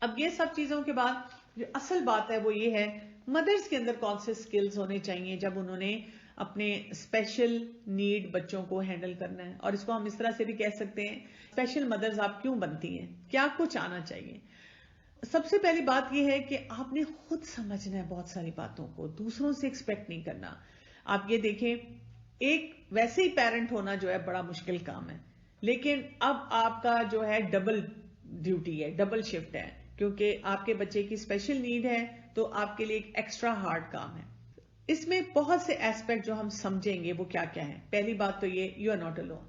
اب یہ سب چیزوں کے بعد جو اصل بات ہے وہ یہ ہے مدرس کے اندر کون سے سکلز ہونے چاہیے جب انہوں نے اپنے اسپیشل نیڈ بچوں کو ہینڈل کرنا ہے. اور اس کو ہم اس طرح سے بھی کہہ سکتے ہیں اسپیشل مدرز آپ کیوں بنتی ہیں, کیا کچھ آنا چاہیے. سب سے پہلی بات یہ ہے کہ آپ نے خود سمجھنا ہے بہت ساری باتوں کو, دوسروں سے ایکسپیکٹ نہیں کرنا. آپ یہ دیکھیں ایک ویسے ہی پیرنٹ ہونا جو ہے بڑا مشکل کام ہے, لیکن اب آپ کا جو ہے ڈبل ڈیوٹی ہے, ڈبل شفٹ ہے, کیونکہ آپ کے بچے کی اسپیشل نیڈ ہے تو آپ کے لیے ایک ایکسٹرا ہارڈ کام ہے. اس میں بہت سے ایسپیکٹ جو ہم سمجھیں گے وہ کیا کیا ہیں. پہلی بات تو یہ, you are not alone,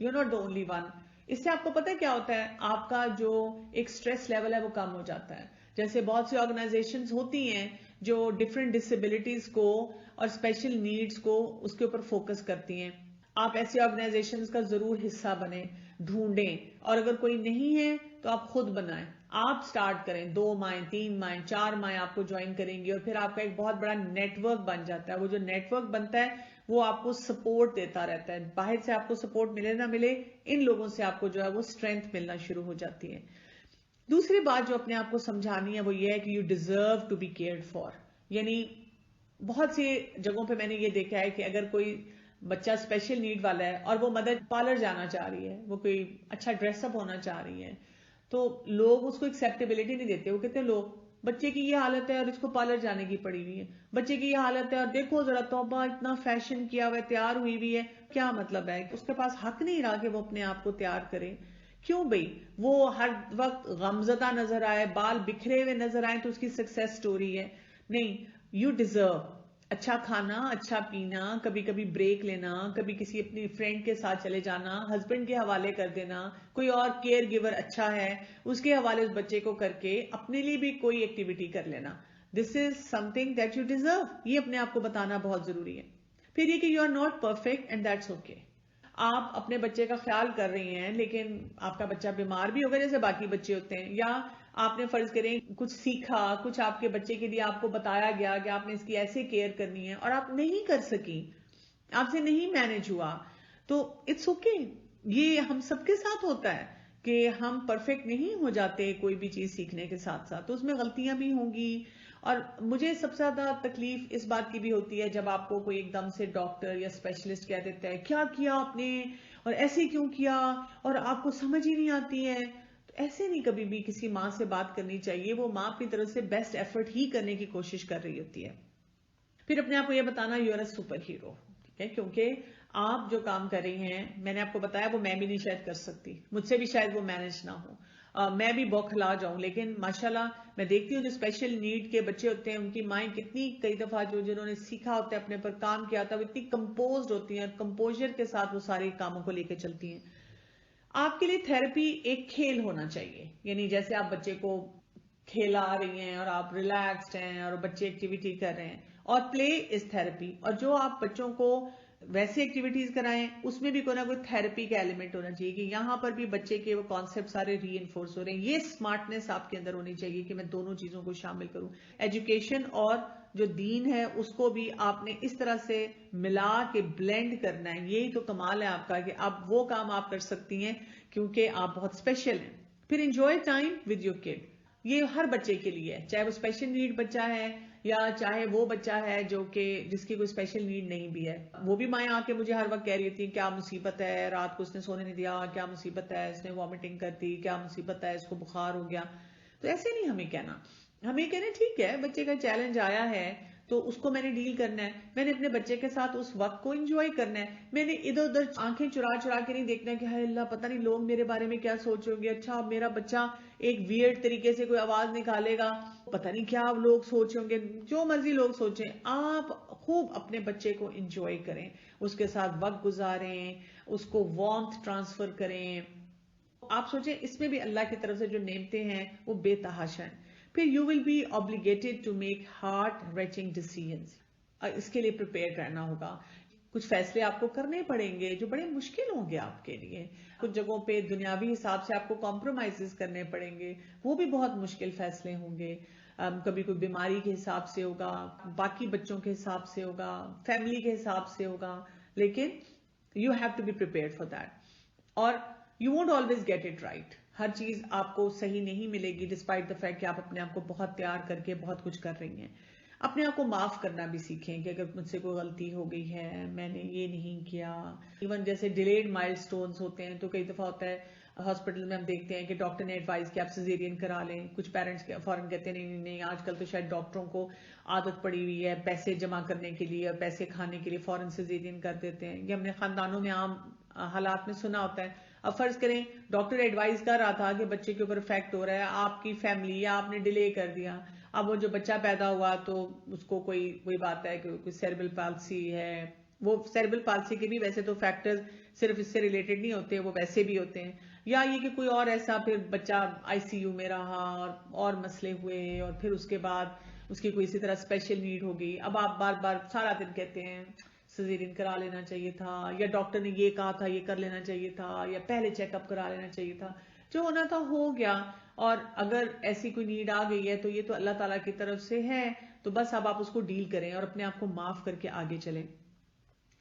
you are not the only one. اس سے آپ کو پتہ کیا ہوتا ہے, آپ کا جو ایک سٹریس لیول ہے وہ کم ہو جاتا ہے. جیسے بہت سی آرگنائزیشنز ہوتی ہیں جو ڈفرینٹ ڈسیبلٹیز کو اور اسپیشل نیڈز کو اس کے اوپر فوکس کرتی ہیں. آپ ایسی آرگنائزیشنز کا ضرور حصہ بنیں, ڈھونڈیں, اور اگر کوئی نہیں ہے تو آپ خود بنائیں. آپ سٹارٹ کریں, 2 ماہیں 3 ماہیں 4 ماہیں آپ کو جوائن کریں گی اور پھر آپ کا ایک بہت بڑا نیٹ ورک بن جاتا ہے. وہ جو نیٹ ورک بنتا ہے وہ آپ کو سپورٹ دیتا رہتا ہے. باہر سے آپ کو سپورٹ ملے نہ ملے, ان لوگوں سے آپ کو جو ہے وہ اسٹرینتھ ملنا شروع ہو جاتی ہے. دوسری بات جو اپنے آپ کو سمجھانی ہے وہ یہ ہے کہ you deserve to be cared for. یعنی بہت سی جگہوں پہ میں نے یہ دیکھا ہے کہ اگر کوئی بچہ اسپیشل نیڈ والا ہے اور وہ مدر پارلر جانا چاہ رہی ہے, وہ کوئی اچھا ڈریس اپ ہونا چاہ رہی ہے, تو لوگ اس کو ایکسیپٹیبلٹی نہیں دیتے. وہ کہتے ہیں لوگ بچے کی یہ حالت ہے اور اس کو پارلر جانے کی پڑی ہوئی ہے, بچے کی یہ حالت ہے اور دیکھو ذرا توبہ اتنا فیشن کیا ہوا ہے, تیار ہوئی ہوئی ہے. کیا مطلب ہے, اس کے پاس حق نہیں رہا کہ وہ اپنے آپ کو تیار کرے. کیوں بھئی, وہ ہر وقت غمزدہ نظر آئے, بال بکھرے ہوئے نظر آئے تو اس کی سکسیس سٹوری ہے؟ نہیں. یو ڈیزرو اچھا کھانا, اچھا پینا, کبھی کبھی بریک لینا, کبھی کسی اپنی فرینڈ کے ساتھ چلے جانا, ہسبینڈ کے حوالے کر دینا, کوئی اور کیئر گیور اچھا ہے اس کے حوالے اس بچے کو کر کے اپنے لیے بھی کوئی ایکٹیویٹی کر لینا. This is something that you deserve. یہ اپنے آپ کو بتانا بہت ضروری ہے. پھر یہ کہ you are not perfect and that's okay. آپ اپنے بچے کا خیال کر رہی ہیں لیکن آپ کا بچہ بیمار بھی ہوگا جیسے باقی بچے ہوتے ہیں, یا آپ نے فرض کریں کچھ سیکھا, کچھ آپ کے بچے کے لیے آپ کو بتایا گیا کہ آپ نے اس کی ایسے کیئر کرنی ہے اور آپ نہیں کر سکی, آپ سے نہیں مینج ہوا, تو اٹس اوکے. یہ ہم سب کے ساتھ ہوتا ہے کہ ہم پرفیکٹ نہیں ہو جاتے کوئی بھی چیز سیکھنے کے ساتھ ساتھ, تو اس میں غلطیاں بھی ہوں گی. اور مجھے سب سے زیادہ تکلیف اس بات کی بھی ہوتی ہے جب آپ کو کوئی ایک دم سے ڈاکٹر یا اسپیشلسٹ کہہ دیتا ہے کیا کیا آپ نے اور ایسے کیوں کیا اور آپ کو سمجھ ہی نہیں آتی ہے. تو ایسے نہیں کبھی بھی کسی ماں سے بات کرنی چاہیے. وہ ماں اپنی طرف سے بیسٹ ایفرٹ ہی کرنے کی کوشش کر رہی ہوتی ہے. پھر اپنے آپ کو یہ بتانا you are a super hero, ٹھیک ہے, کیونکہ آپ جو کام کر رہی ہیں, میں نے آپ کو بتایا وہ میں بھی نہیں شاید کر سکتی, مجھ سے بھی شاید وہ مینج نہ ہو, میں بھی بوکھلا جاؤں, لیکن ماشاءاللہ میں دیکھتی ہوں جو اسپیشل نیڈ کے بچے ہوتے ہیں ان کی مائیں کتنی, کئی دفعہ جنہوں نے سیکھا ہوتا ہے اپنے پر کام کیا ہوتا ہے, وہ اتنی کمپوزڈ ہوتی ہیں اور کمپوزر کے ساتھ وہ سارے کاموں کو لے کے چلتی ہیں. آپ کے لیے تھراپی ایک کھیل ہونا چاہیے. یعنی جیسے آپ بچے کو کھیلا رہی ہیں اور آپ ریلیکسڈ ہیں اور بچے ایکٹیویٹی کر رہے ہیں, اور پلے از تھراپی. اور جو آپ بچوں کو ویسی ایکٹیویٹیز کرائیں اس میں بھی کوئی نہ کوئی تھراپی کا ایلیمنٹ ہونا چاہیے کہ یہاں پر بھی بچے کے وہ کانسیپٹ سارے ری انفورس ہو رہے ہیں. یہ اسمارٹنیس آپ کے اندر ہونی چاہیے کہ میں دونوں چیزوں کو شامل کروں. ایجوکیشن اور جو دین ہے اس کو بھی آپ نے اس طرح سے ملا کے بلینڈ کرنا ہے. یہی تو کمال ہے آپ کا کہ اب وہ کام آپ کر سکتی ہیں کیونکہ آپ بہت اسپیشل ہیں. پھر enjoy time with your kid. یہ ہر بچے کے لیے ہے, چاہے وہ اسپیشل نیڈ بچہ ہے یا چاہے وہ بچہ ہے جو کہ جس کی کوئی اسپیشل نیڈ نہیں بھی ہے. وہ بھی مائیں آ کے مجھے ہر وقت کہہ رہی تھی کیا مصیبت ہے, رات کو اس نے سونے نہیں دیا, کیا مصیبت ہے, اس نے وامٹنگ کر دی, کیا مصیبت ہے, اس کو بخار ہو گیا. تو ایسے نہیں ہمیں کہنا, ہمیں کہنا ٹھیک ہے بچے کا چیلنج آیا ہے تو اس کو میں نے ڈیل کرنا ہے, میں نے اپنے بچے کے ساتھ اس وقت کو انجوائے کرنا ہے. میں نے ادھر ادھر آنکھیں چرا چرا کے نہیں دیکھنا کہ ہائے اللہ پتہ نہیں لوگ میرے بارے میں کیا سوچ رہے ہوں گے, اچھا میرا بچہ ایک ویئرڈ طریقے سے کوئی آواز نکالے گا, پتہ نہیں کیا لوگ سوچ رہے ہوں گے. جو مرضی لوگ سوچیں, آپ خوب اپنے بچے کو انجوائے کریں, اس کے ساتھ وقت گزاریں, اس کو وارمتھ ٹرانسفر کریں. آپ سوچیں اس میں بھی اللہ کی طرف سے جو نعمتیں ہیں وہ بے تحاشا ہیں. پھر you will be obligated to make heart reaching decisions. اس کے لیے پریپیئرڈ رہنا ہوگا. کچھ فیصلے آپ کو کرنے پڑیں گے جو بڑے مشکل ہوں گے آپ کے لیے. کچھ جگہوں پہ دنیاوی حساب سے آپ کو کمپرومائزز کرنے پڑیں گے, وہ بھی بہت مشکل فیصلے ہوں گے. کبھی کوئی بیماری کے حساب سے ہوگا, باقی بچوں کے حساب سے ہوگا, فیملی کے حساب سے ہوگا, لیکن you have to be prepared for that. اور you won't always get it right. ہر چیز آپ کو صحیح نہیں ملے گی ڈسپائٹ دا فیکٹ کہ آپ اپنے آپ کو بہت تیار کر کے بہت کچھ کر رہی ہیں. اپنے آپ کو معاف کرنا بھی سیکھیں کہ اگر مجھ سے کوئی غلطی ہو گئی ہے، میں نے یہ نہیں کیا. ایون جیسے ڈیلیڈ مائل سٹونز ہوتے ہیں تو کئی دفعہ ہوتا ہے ہاسپٹل میں ہم دیکھتے ہیں کہ ڈاکٹر نے ایڈوائز کہ آپ سیزیرین کرا لیں. کچھ پیرنٹس فوراً کہتے ہیں نہیں نہیں، آج کل تو شاید ڈاکٹروں کو عادت پڑی ہوئی ہے پیسے جمع کرنے کے لیے اور پیسے کھانے کے لیے فوراً سیزیرین کر دیتے ہیں. یہ ہم نے خاندانوں میں عام حالات میں سنا ہوتا ہے. اب فرض کریں ڈاکٹر ایڈوائز کر رہا تھا کہ بچے کے اوپر افیکٹ ہو رہا ہے، آپ کی فیملی یا آپ نے ڈیلے کر دیا. اب وہ جو بچہ پیدا ہوا تو اس کو کوئی بات ہے کہ کوئی سیریبل پالسی ہے. وہ سیریبل پالسی کے بھی ویسے تو فیکٹرز صرف اس سے ریلیٹڈ نہیں ہوتے، وہ ویسے بھی ہوتے ہیں. یا یہ کہ کوئی اور ایسا پھر بچہ آئی سی یو میں رہا اور مسئلے ہوئے اور پھر اس کے بعد اس کی کوئی اسی طرح اسپیشل نیڈ ہو گئی. اب آپ بار بار سارا دن کہتے ہیں سیزیرین کرا لینا چاہیے تھا، یا ڈاکٹر نے یہ کہا تھا یہ کر لینا چاہیے تھا، یا پہلے چیک اپ کرا لینا چاہیے تھا. جو ہونا تھا ہو گیا. اور اگر ایسی کوئی نیڈ آ گئی ہے تو یہ تو اللہ تعالیٰ کی طرف سے ہے، تو بس اب آپ اس کو ڈیل کریں اور اپنے آپ کو معاف کر کے آگے چلیں.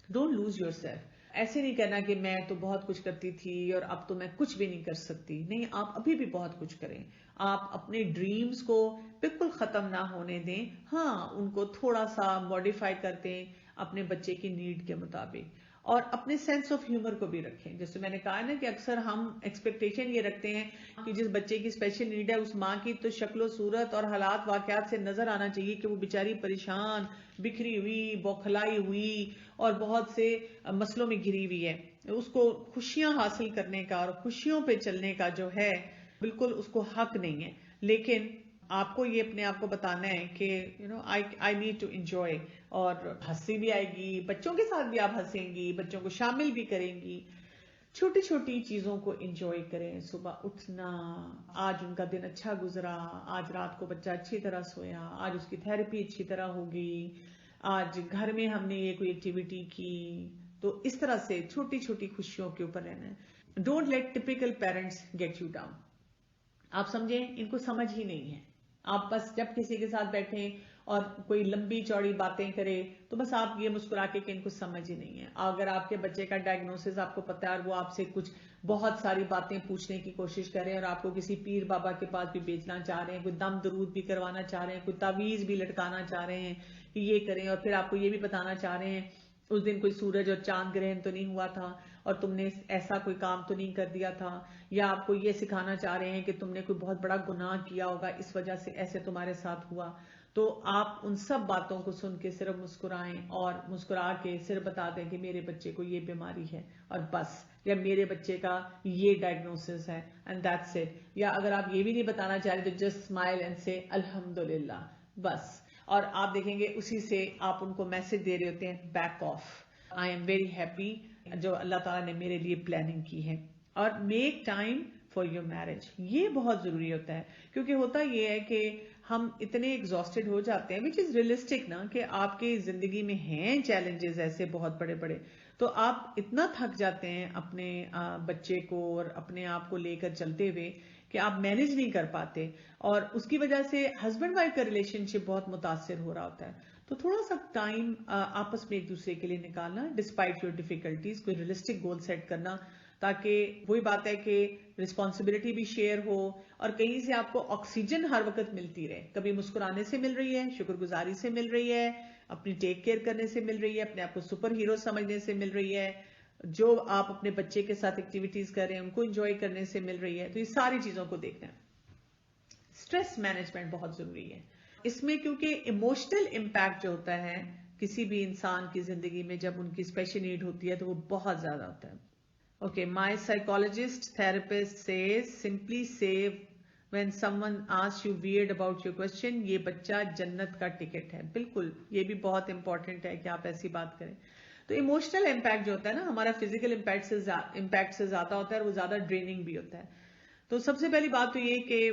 Don't lose your self. ایسے نہیں کہنا کہ میں تو بہت کچھ کرتی تھی اور اب تو میں کچھ بھی نہیں کر سکتی. نہیں، آپ ابھی بھی بہت کچھ کریں. آپ اپنے ڈریمز کو بالکل ختم نہ ہونے دیں. ہاں، ان کو تھوڑا سا موڈیفائی کر دیں اپنے بچے کی نیڈ کے مطابق، اور اپنے سینس آف ہیومر کو بھی رکھیں. جیسے میں نے کہا نا کہ اکثر ہم ایکسپیکٹیشن یہ رکھتے ہیں کہ جس بچے کی اسپیشل نیڈ ہے اس ماں کی تو شکل و صورت اور حالات واقعات سے نظر آنا چاہیے کہ وہ بیچاری پریشان، بکھری ہوئی، بوکھلائی ہوئی اور بہت سے مسئلوں میں گھری ہوئی ہے. اس کو خوشیاں حاصل کرنے کا اور خوشیوں پہ چلنے کا جو ہے بالکل اس کو حق نہیں ہے. لیکن آپ کو یہ اپنے آپ کو بتانا ہے کہ آئی نیڈ ٹو انجوائے. اور ہنسی بھی آئے گی، بچوں کے ساتھ بھی آپ ہنسیں گی، بچوں کو شامل بھی کریں گی. چھوٹی چھوٹی چیزوں کو انجوائے کریں. صبح اٹھنا، آج ان کا دن اچھا گزرا، آج رات کو بچہ اچھی طرح سویا، آج اس کی تھیراپی اچھی طرح ہوگی، آج گھر میں ہم نے یہ کوئی ایکٹیویٹی کی. تو اس طرح سے چھوٹی چھوٹی خوشیوں کے اوپر رہنا ہے. Don't let typical parents get you down. آپ سمجھیں ان کو سمجھ ہی نہیں ہے. آپ بس جب کسی کے ساتھ بیٹھیں اور کوئی لمبی چوڑی باتیں کرے تو بس آپ یہ مسکرا کے کہ ان کو سمجھ ہی نہیں ہے. اگر آپ کے بچے کا ڈائگنوسس آپ کو پتا ہے اور وہ آپ سے کچھ بہت ساری باتیں پوچھنے کی کوشش کر رہے ہیں اور آپ کو کسی پیر بابا کے پاس بھی بھیجنا چاہ رہے ہیں، کوئی دم درود بھی کروانا چاہ رہے ہیں، کوئی تعویذ بھی لٹکانا چاہ رہے ہیں کہ یہ کریں، اور پھر آپ کو یہ بھی بتانا چاہ رہے ہیں اس دن کوئی سورج اور چاند گرہن تو نہیں ہوا تھا اور تم نے ایسا کوئی کام تو نہیں کر دیا تھا، یا آپ کو یہ سکھانا چاہ رہے ہیں کہ تم نے کوئی بہت بڑا گناہ کیا ہوگا اس وجہ سے ایسے تمہارے ساتھ ہوا، تو آپ ان سب باتوں کو سن کے صرف مسکرائیں اور مسکرا کے صرف بتا دیں کہ میرے بچے کو یہ بیماری ہے اور بس، یا میرے بچے کا یہ ڈائگنوسس ہے اینڈ دیٹس اٹ. یا اگر آپ یہ بھی نہیں بتانا چاہ رہے تو جسٹ اسمائل اینڈ سے الحمدللہ بس. اور آپ دیکھیں گے اسی سے آپ ان کو میسج دے رہے ہوتے ہیں back of, I am very happy جو اللہ تعالیٰ نے میرے لیے پلاننگ کی ہے. اور make time for your marriage, یہ بہت ضروری ہوتا ہے. کیونکہ ہوتا یہ ہے کہ ہم اتنے ایگزاسٹڈ ہو جاتے ہیں وچ از ریئلسٹک نا، کہ آپ کی زندگی میں ہیں چیلنجز ایسے بہت بڑے بڑے، تو آپ اتنا تھک جاتے ہیں اپنے بچے کو اور اپنے آپ کو لے کر چلتے ہوئے کہ آپ مینج نہیں کر پاتے، اور اس کی وجہ سے ہسبینڈ وائف کا ریلیشن شپ بہت متاثر ہو رہا ہوتا ہے. تو تھوڑا سا ٹائم آپس میں ایک دوسرے کے لیے نکالنا ڈسپائٹ یور ڈیفیکلٹیز، کوئی ریئلسٹک گول سیٹ کرنا، تاکہ وہی بات ہے کہ رسپانسبلٹی بھی شیئر ہو اور کہیں سے آپ کو آکسیجن ہر وقت ملتی رہے. کبھی مسکرانے سے مل رہی ہے، شکر گزاری سے مل رہی ہے، اپنی ٹیک کیئر کرنے سے مل رہی ہے، اپنے آپ کو سپر ہیرو سمجھنے سے مل رہی ہے، جو آپ اپنے بچے کے ساتھ ایکٹیویٹیز کر رہے ہیں ان کو انجوائے کرنے سے مل رہی ہے. تو یہ ساری چیزوں کو دیکھنا ہے. اسٹریس مینجمنٹ بہت ضروری ہے اس میں، کیونکہ ایموشنل امپیکٹ جو ہوتا ہے کسی بھی انسان کی زندگی میں جب ان کی اسپیشل نیڈ ہوتی ہے تو وہ بہت زیادہ ہوتا ہے. Okay, my psychologist therapist says simply say when someone asks you weird about your question، یہ بچہ جنت کا ٹکٹ ہے. بالکل یہ بھی بہت امپورٹنٹ ہے کہ آپ ایسی بات کریں. تو ایموشنل امپیکٹ جو ہوتا ہے نا ہمارا فزیکل امپیکٹ سے زیادہ ہوتا ہے اور وہ زیادہ ڈریننگ بھی ہوتا ہے. تو سب سے پہلی بات تو یہ کہ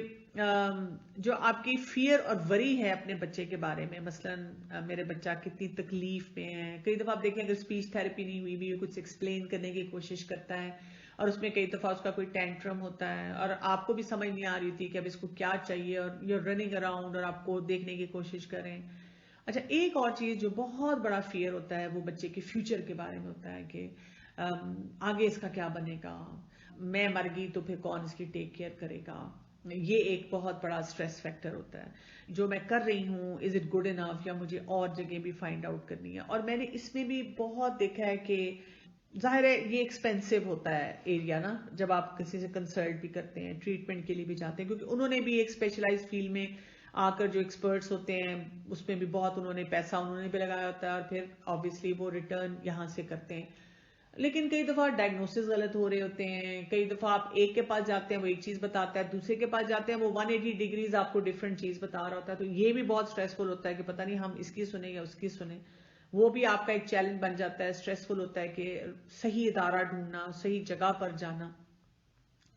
جو آپ کی فیئر اور وری ہے اپنے بچے کے بارے میں، مثلا میرے بچہ کتنی تکلیف میں ہے. کئی دفعہ آپ دیکھیں اگر اسپیچ تھراپی نہیں ہوئی بھی کچھ ایکسپلین کرنے کی کوشش کرتا ہے اور اس میں کئی دفعہ اس کا کوئی ٹینٹرم ہوتا ہے اور آپ کو بھی سمجھ نہیں آ رہی تھی کہ اب اس کو کیا چاہیے، اور یو رننگ اراؤنڈ اور آپ کو دیکھنے کی کوشش کریں. اچھا، ایک اور چیز جو بہت بڑا فیئر ہوتا ہے وہ بچے کے فیوچر کے بارے میں ہوتا ہے کہ آگے اس کا کیا بنے گا، میں مر گئی تو پھر کون اس کی ٹیک کیئر کرے گا. یہ ایک بہت بڑا سٹریس فیکٹر ہوتا ہے. جو میں کر رہی ہوں از اٹ گڈ انف، یا مجھے اور جگہ بھی فائنڈ آؤٹ کرنی ہے. اور میں نے اس میں بھی بہت دیکھا ہے کہ ظاہر ہے یہ ایکسپینسو ہوتا ہے ایریا نا، جب آپ کسی سے کنسلٹ بھی کرتے ہیں، ٹریٹمنٹ کے لیے بھی جاتے ہیں، کیونکہ انہوں نے بھی ایک اسپیشلائز فیلڈ میں آ کر جو ایکسپرٹس ہوتے ہیں اس میں بھی بہت انہوں نے پیسہ انہوں نے بھی لگایا ہوتا ہے، اور پھر آبویسلی وہ ریٹرن یہاں سے کرتے ہیں. لیکن کئی دفعہ ڈائگنوسس غلط ہو رہے ہوتے ہیں، کئی دفعہ آپ ایک کے پاس جاتے ہیں وہ ایک چیز بتاتا ہے، دوسرے کے پاس جاتے ہیں وہ 180 ڈگریز آپ کو ڈفرنٹ چیز بتا رہا ہوتا ہے. تو یہ بھی بہت اسٹریسفل ہوتا ہے کہ پتہ نہیں ہم اس کی سنیں یا اس کی سنیں. وہ بھی آپ کا ایک چیلنج بن جاتا ہے، اسٹریسفل ہوتا ہے کہ صحیح ادارہ ڈھونڈنا، صحیح جگہ پر جانا.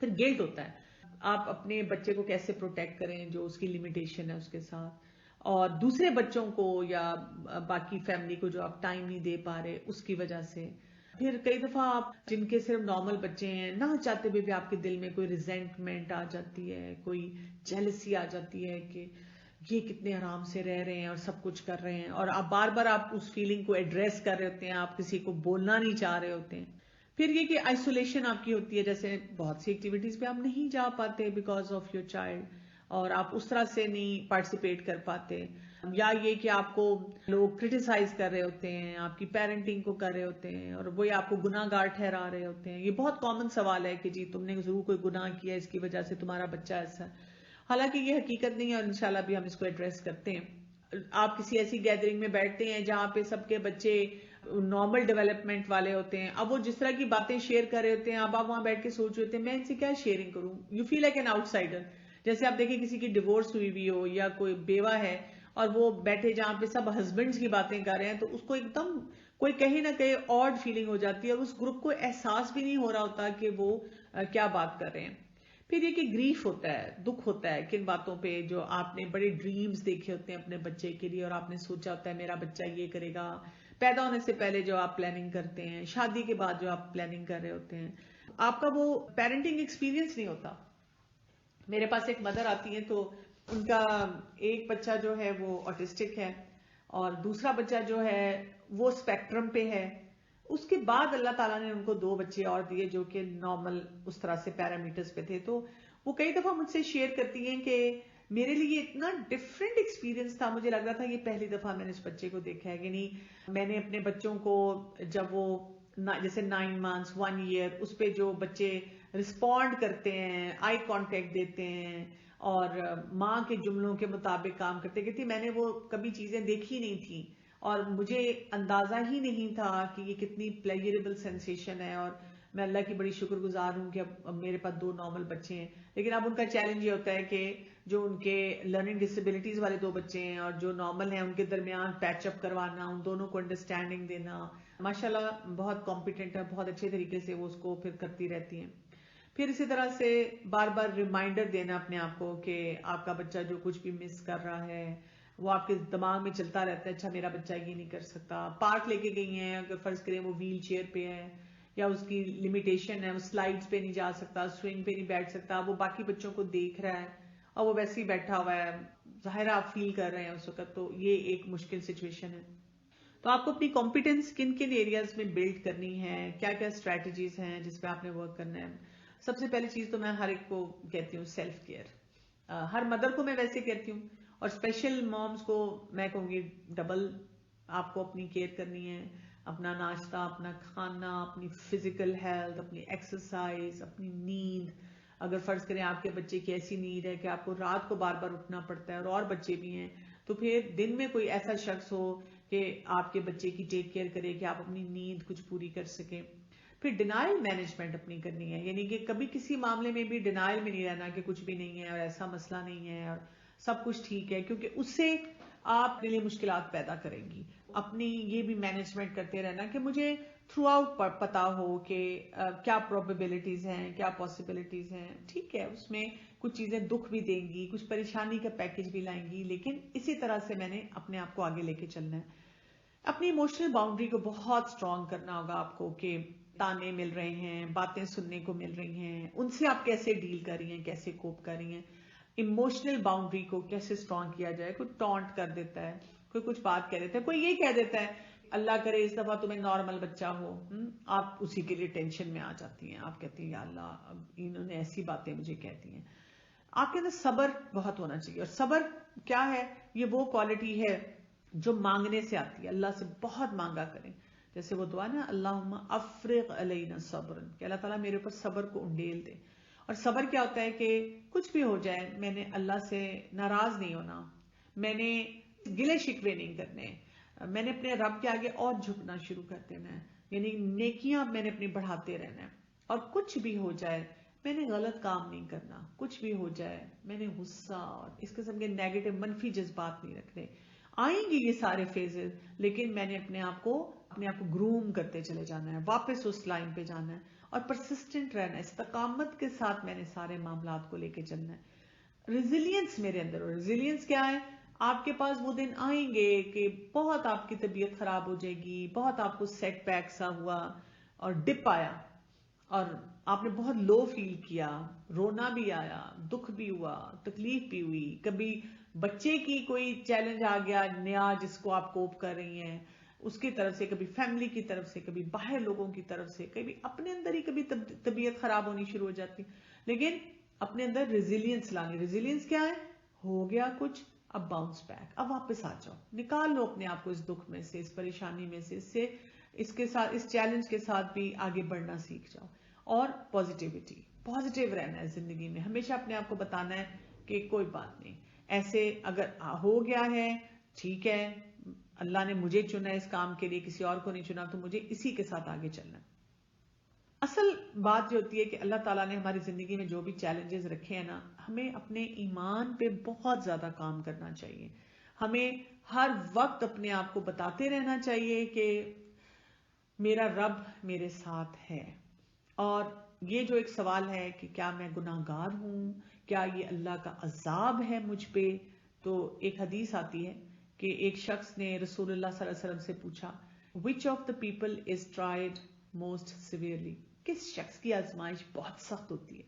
پھر گلٹ ہوتا ہے آپ اپنے بچے کو کیسے پروٹیکٹ کریں جو اس کی لمیٹیشن ہے اس کے ساتھ، اور دوسرے بچوں کو یا باقی فیملی کو جو آپ ٹائم نہیں دے پا رہے اس کی وجہ سے. پھر کئی دفعہ آپ جن کے صرف نارمل بچے ہیں، نہ چاہتے ہوئے بھی آپ کے دل میں کوئی ریزینٹمنٹ آ جاتی ہے، کوئی جیلسی آ جاتی ہے کہ یہ کتنے آرام سے رہ رہے ہیں اور سب کچھ کر رہے ہیں، اور آپ بار بار آپ اس فیلنگ کو ایڈریس کر رہے ہوتے ہیں، آپ کسی کو بولنا نہیں چاہ رہے ہوتے ہیں. پھر یہ کہ آئسولیشن آپ کی ہوتی ہے، جیسے بہت سی ایکٹیویٹیز پہ آپ نہیں جا پاتے بیکاز آف یور چائلڈ، اور آپ اس طرح سے نہیں پارٹیسپیٹ کر پاتے. یا یہ کہ آپ کو لوگ کرٹیسائز کر رہے ہوتے ہیں، آپ کی پیرنٹنگ کو کر رہے ہوتے ہیں، اور وہ آپ کو گناہ گار ٹھہرا رہے ہوتے ہیں. یہ بہت کامن سوال ہے کہ جی تم نے ضرور کوئی گناہ کیا اس کی وجہ سے تمہارا بچہ ایسا ہے. حالانکہ یہ حقیقت نہیں ہے، اور انشاءاللہ بھی ہم اس کو ایڈریس کرتے ہیں. آپ کسی ایسی گیدرنگ میں بیٹھتے ہیں جہاں پہ سب کے بچے نارمل ڈیولپمنٹ والے ہوتے ہیں، اب وہ جس طرح کی باتیں شیئر کر رہے ہوتے ہیں، اب آپ وہاں بیٹھ کے سوچ رہے ہوتے ہیں میں ان سے کیا شیئرنگ کروں. You feel like an outsider. جیسے آپ دیکھیں کسی کی ڈیورس ہوئی بھی ہو یا کوئی بیوہ ہے اور وہ بیٹھے جہاں پہ سب ہسبینڈز کی باتیں کر رہے ہیں، تو اس کو ایک دم کوئی کہیں نہ کہیں آڈ فیلنگ ہو جاتی ہے، اور اس گروپ کو احساس بھی نہیں ہو رہا ہوتا کہ وہ کیا بات کر رہے ہیں. پھر یہ کہ گریف ہوتا ہے، دکھ ہوتا ہے کن باتوں پہ جو آپ نے بڑے ڈریمز دیکھے ہوتے ہیں اپنے بچے کے لیے، اور آپ نے سوچا ہوتا ہے میرا بچہ یہ کرے گا. پیدا ہونے سے پہلے جو آپ پلاننگ کرتے ہیں، شادی کے بعد جو آپ پلاننگ کر رہے ہوتے ہیں، آپ کا وہ پیرنٹنگ ایکسپیرینس نہیں ہوتا. میرے پاس ایک مدر آتی ہے تو ان کا ایک بچہ جو ہے وہ آٹسٹک ہے، اور دوسرا بچہ جو ہے وہ اسپیکٹرم پہ ہے. اس کے بعد اللہ تعالیٰ نے ان کو 2 بچے اور دیے جو کہ نارمل اس طرح سے پیرامیٹرز پہ تھے. تو وہ کئی دفعہ مجھ سے شیئر کرتی ہیں کہ میرے لیے اتنا ڈفرینٹ ایکسپیرینس تھا، مجھے لگ رہا تھا یہ پہلی دفعہ میں نے اس بچے کو دیکھا ہے. یعنی میں نے اپنے بچوں کو جب وہ جیسے 9 months 1 year اس پہ جو بچے رسپونڈ کرتے ہیں، آئی کانٹیکٹ دیتے ہیں اور ماں کے جملوں کے مطابق کام کرتے، کہتی میں نے وہ کبھی چیزیں دیکھی نہیں تھی، اور مجھے اندازہ ہی نہیں تھا کہ یہ کتنی پلیجریبل سینسیشن ہے. اور میں اللہ کی بڑی شکر گزار ہوں کہ اب میرے پاس 2 نارمل بچے ہیں. لیکن اب ان کا چیلنج یہ ہوتا ہے کہ جو ان کے لرننگ ڈسیبلٹیز والے 2 بچے ہیں اور جو نارمل ہیں ان کے درمیان پیچ اپ کروانا، ان دونوں کو انڈرسٹینڈنگ دینا. ماشاءاللہ بہت کمپیٹنٹ ہے، بہت اچھے طریقے سے وہ اس کو پھر کرتی رہتی ہیں. پھر اسی طرح سے بار بار ریمائنڈر دینا اپنے آپ کو کہ آپ کا بچہ جو کچھ بھی مس کر رہا ہے وہ آپ کے دماغ میں چلتا رہتا ہے، اچھا میرا بچہ یہ نہیں کر سکتا. پارک لے کے گئی ہیں، اگر فرض کریں وہ ویل چیئر پہ ہے یا اس کی لمیٹیشن ہے، وہ سلائیڈز پہ نہیں جا سکتا، سوئنگ پہ نہیں بیٹھ سکتا، وہ باقی بچوں کو دیکھ رہا ہے اور وہ ویسے ہی بیٹھا ہوا ہے، ظاہر آپ فیل کر رہے ہیں اس وقت. تو یہ ایک مشکل سچویشن ہے. تو آپ کو اپنی کمپیٹنس کن کن ایریاز میں بلڈ کرنی ہے، کیا کیا اسٹریٹجیز ہیں جس پہ آپ نے ورک کرنا ہے. سب سے پہلی چیز تو میں ہر ایک کو کہتی ہوں سیلف کیئر. ہر مدر کو میں ویسے کہتی ہوں، اور اسپیشل مومز کو میں کہوں گی ڈبل آپ کو اپنی کیئر کرنی ہے. اپنا ناشتہ، اپنا کھانا، اپنی فزیکل ہیلتھ، اپنی ایکسرسائز، اپنی نیند. اگر فرض کریں آپ کے بچے کی ایسی نیڈ ہے کہ آپ کو رات کو بار بار اٹھنا پڑتا ہے اور بچے بھی ہیں، تو پھر دن میں کوئی ایسا شخص ہو کہ آپ کے بچے کی ٹیک کیئر کرے کہ آپ اپنی نیند کچھ پوری کر سکیں. پھر ڈینائل مینجمنٹ اپنی کرنی ہے، یعنی کہ کبھی کسی معاملے میں بھی ڈینائل میں نہیں رہنا کہ کچھ بھی نہیں ہے اور ایسا مسئلہ نہیں ہے اور سب کچھ ٹھیک ہے، کیونکہ اس سے آپ اپنے لیے مشکلات پیدا کریں گی. اپنی یہ بھی مینجمنٹ کرتے رہنا کہ مجھے تھرو آؤٹ پتا ہو کہ کیا پروبیبلٹیز ہیں، کیا پاسبلٹیز ہیں. ٹھیک ہے اس میں کچھ چیزیں دکھ بھی دیں گی، کچھ پریشانی کا پیکج بھی لائیں گی، لیکن اسی طرح سے میں نے اپنے آپ کو آگے لے کے چلنا ہے. اپنی ایموشنل باؤنڈری کو بہت سٹرونگ کرنا ہوگا آپ کو کہ تانے مل رہے ہیں، باتیں سننے کو مل رہی ہیں، ان سے آپ کیسے ڈیل کر رہی ہیں، کیسے کوپ کر رہی ہیں. ایموشنل باؤنڈری کو کیسے سٹرونگ کیا جائے. کوئی ٹونٹ کر دیتا ہے کوئی کچھ بات کہہ دیتا ہے, کوئی یہ کہہ دیتا ہے اللہ کرے اس دفعہ تمہیں نارمل بچہ ہو, آپ اسی کے لیے ٹینشن میں آ جاتی ہیں, آپ کہتی ہیں یا اللہ اب انہوں نے ایسی باتیں مجھے کہتی ہیں. آپ کے اندر صبر بہت ہونا چاہیے, اور صبر کیا ہے, یہ وہ کوالٹی ہے جو مانگنے سے آتی ہے. اللہ سے بہت مانگا کریں, جیسے وہ دعا نا اللہم افرغ علینا صبرا, کہ اللہ تعالیٰ میرے اوپر صبر کو انڈیل دے. اور صبر کیا ہوتا ہے کہ کچھ بھی ہو جائے میں نے اللہ سے ناراض نہیں ہونا, میں نے گلے شکوے نہیں کرنے, میں نے اپنے رب کے آگے اور جھکنا شروع کر دینا ہے, یعنی نیکیاں میں نے اپنی بڑھاتے رہنا ہے. اور کچھ بھی ہو جائے میں نے غلط کام نہیں کرنا, کچھ بھی ہو جائے میں نے غصہ اور اس قسم کے نیگیٹو منفی جذبات نہیں رکھنے. آئیں گے یہ سارے فیزز, لیکن میں نے اپنے آپ کو گروم کرتے چلے جانا ہے, واپس اس لائن پہ جانا ہے, اور پرسسٹنٹ رہنا ہے, استقامت کے ساتھ میں نے سارے معاملات کو لے کے چلنا ہے. ریزیلینس میرے اندر, اور ریزیلینس کیا ہے, آپ کے پاس وہ دن آئیں گے کہ بہت آپ کی طبیعت خراب ہو جائے گی, بہت آپ کو سیٹ بیک سا ہوا اور ڈپ آیا اور آپ نے بہت لو فیل کیا, رونا بھی آیا, دکھ بھی ہوا, تکلیف بھی ہوئی, کبھی بچے کی کوئی چیلنج آ گیا نیا جس کو آپ کوپ کر رہی ہیں اس کی طرف سے, کبھی فیملی کی طرف سے, کبھی باہر لوگوں کی طرف سے, کبھی اپنے اندر ہی کبھی طبیعت خراب ہونی شروع ہو جاتی. لیکن اپنے اندر ریزیلینس لانی. ریزیلینس کیا ہے, ہو گیا کچھ, اب باؤنس بیک, اب واپس آ جاؤ, نکال لو اپنے آپ کو اس دکھ میں سے, اس پریشانی میں سے, اس کے ساتھ, اس چیلنج کے ساتھ بھی آگے بڑھنا سیکھ جاؤ. اور پازیٹیوٹی, پازیٹیو رہنا ہے زندگی میں, ہمیشہ اپنے آپ کو بتانا ہے کہ کوئی بات نہیں, ایسے اگر ہو گیا ہے ٹھیک ہے, اللہ نے مجھے چنا اس کام کے لیے, کسی اور کو نہیں چنا, تو مجھے اسی کے ساتھ آگے چلنا ہے. اصل بات جو ہوتی ہے کہ اللہ تعالیٰ نے ہماری زندگی میں جو بھی چیلنجز رکھے ہیں نا, ہمیں اپنے ایمان پہ بہت زیادہ کام کرنا چاہیے. ہمیں ہر وقت اپنے آپ کو بتاتے رہنا چاہیے کہ میرا رب میرے ساتھ ہے. اور یہ جو ایک سوال ہے کہ کیا میں گناہ گار ہوں, کیا یہ اللہ کا عذاب ہے مجھ پہ, تو ایک حدیث آتی ہے کہ ایک شخص نے رسول اللہ صلی اللہ علیہ وسلم سے پوچھا which of the people is tried most severely, کس شخص کی آزمائش بہت سخت ہوتی ہے.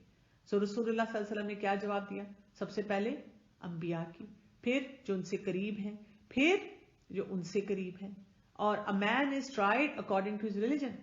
سو رسول اللہ صلی اللہ علیہ وسلم نے کیا جواب دیا, سب سے پہلے انبیاء کی, پھر جو ان سے قریب ہیں, پھر جو ان سے قریب ہیں, اور a man is tried according to his religion,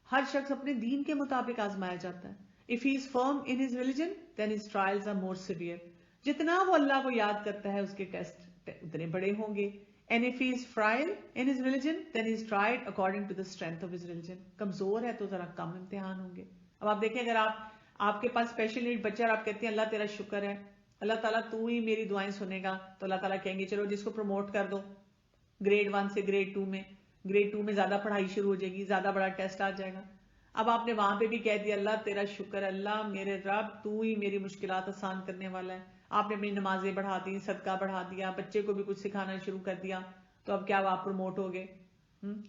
ہر شخص اپنے دین کے مطابق آزمایا جاتا ہے. if he is firm in his religion then his trials are more severe, جتنا وہ اللہ کو یاد کرتا ہے اس کے ٹیسٹ اتنے بڑے ہوں گے. and if he is frail in his religion then he is tried according to the strength of his religion, کمزور ہے تو ذرا کم امتحان ہوں گے. اب آپ دیکھیں اگر آپ کے پاس اسپیشل نیڈ بچہ اور آپ کہتے ہیں اللہ تیرا شکر ہے, اللہ تعالیٰ تو ہی میری دعائیں سنے گا, تو اللہ تعالیٰ کہیں گے چلو جس کو پروموٹ کر دو گریڈ 1 سے گریڈ 2 میں, گریڈ 2 میں زیادہ پڑھائی شروع ہو جائے گی, زیادہ بڑا ٹیسٹ آ جائے گا. اب آپ نے وہاں پہ بھی کہہ دیا اللہ تیرا شکر, اللہ میرے رب تو ہی میری مشکلات آسان کرنے والا ہے, آپ نے اپنی نمازیں بڑھا دی, صدقہ بڑھا دیا, بچے کو بھی کچھ سکھانا شروع کر دیا, تو اب کیا آپ پروموٹ ہو گئے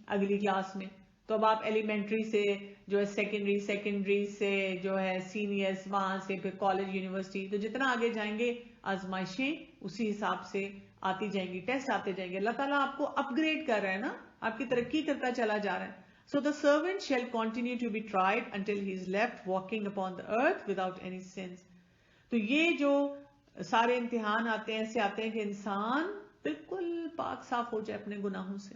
اگلی کلاس میں. تو اب آپ ایلیمنٹری سے جو ہے سیکنڈری سے جو ہے سینئرز, وہاں سے پھر کالج, یونیورسٹی, تو جتنا آگے جائیں گے آزمائشیں اسی حساب سے آتی جائیں گی, ٹیسٹ آتے جائیں گے. اللہ تعالیٰ آپ کو اپ گریڈ کر رہا ہے نا, آپ کی ترقی کرتا چلا جا رہا ہے. So the servant shall continue to be tried until he is left walking upon the earth without any sins. تو یہ جو سارے امتحان آتے ہیں ایسے آتے ہیں کہ انسان بالکل پاک صاف ہو جائے اپنے گناہوں سے.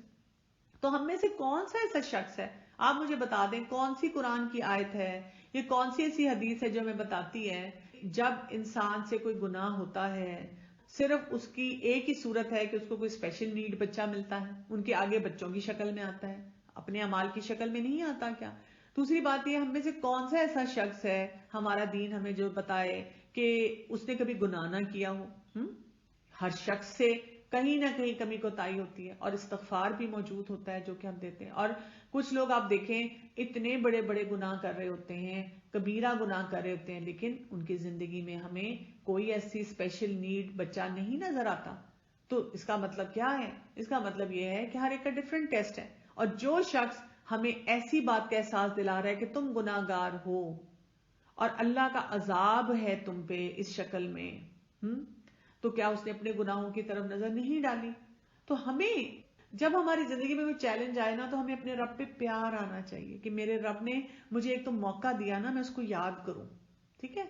تو ہم میں سے کون سا ایسا شخص ہے, آپ مجھے بتا دیں کون سی قرآن کی آیت ہے, یہ کون سی ایسی حدیث ہے جو ہمیں بتاتی ہے جب انسان سے کوئی گناہ ہوتا ہے صرف اس کی ایک ہی صورت ہے کہ اس کو کوئی اسپیشل نیڈ بچہ ملتا ہے, ان کے آگے بچوں کی شکل میں آتا ہے, اپنے اعمال کی شکل میں نہیں آتا کیا. دوسری بات یہ, ہم میں سے کون سا ایسا شخص ہے ہمارا دین ہمیں جو بتائے کہ اس نے کبھی گناہ نہ کیا ہو. ہر شخص سے کہیں نہ کہیں کمی کوتاہی ہوتی ہے, اور استغفار بھی موجود ہوتا ہے جو کہ ہم دیتے ہیں. اور کچھ لوگ آپ دیکھیں اتنے بڑے بڑے گناہ کر رہے ہوتے ہیں, کبیرہ گناہ کر رہے ہوتے ہیں, لیکن ان کی زندگی میں ہمیں کوئی ایسی اسپیشل نیڈ بچہ نہیں نظر آتا. تو اس کا مطلب کیا ہے, اس کا مطلب یہ ہے کہ ہر ایک کا ڈفرینٹ ٹیسٹ ہے. اور جو شخص ہمیں ایسی بات کا احساس دلا رہا ہے کہ تم گناہ گار ہو اور اللہ کا عذاب ہے تم پہ اس شکل میں, تو کیا اس نے اپنے گناہوں کی طرف نظر نہیں ڈالی. تو ہمیں جب ہماری زندگی میں کوئی چیلنج آئے نا, تو ہمیں اپنے رب پہ پیار آنا چاہیے کہ میرے رب نے مجھے ایک تو موقع دیا نا, میں اس کو یاد کروں. ٹھیک ہے,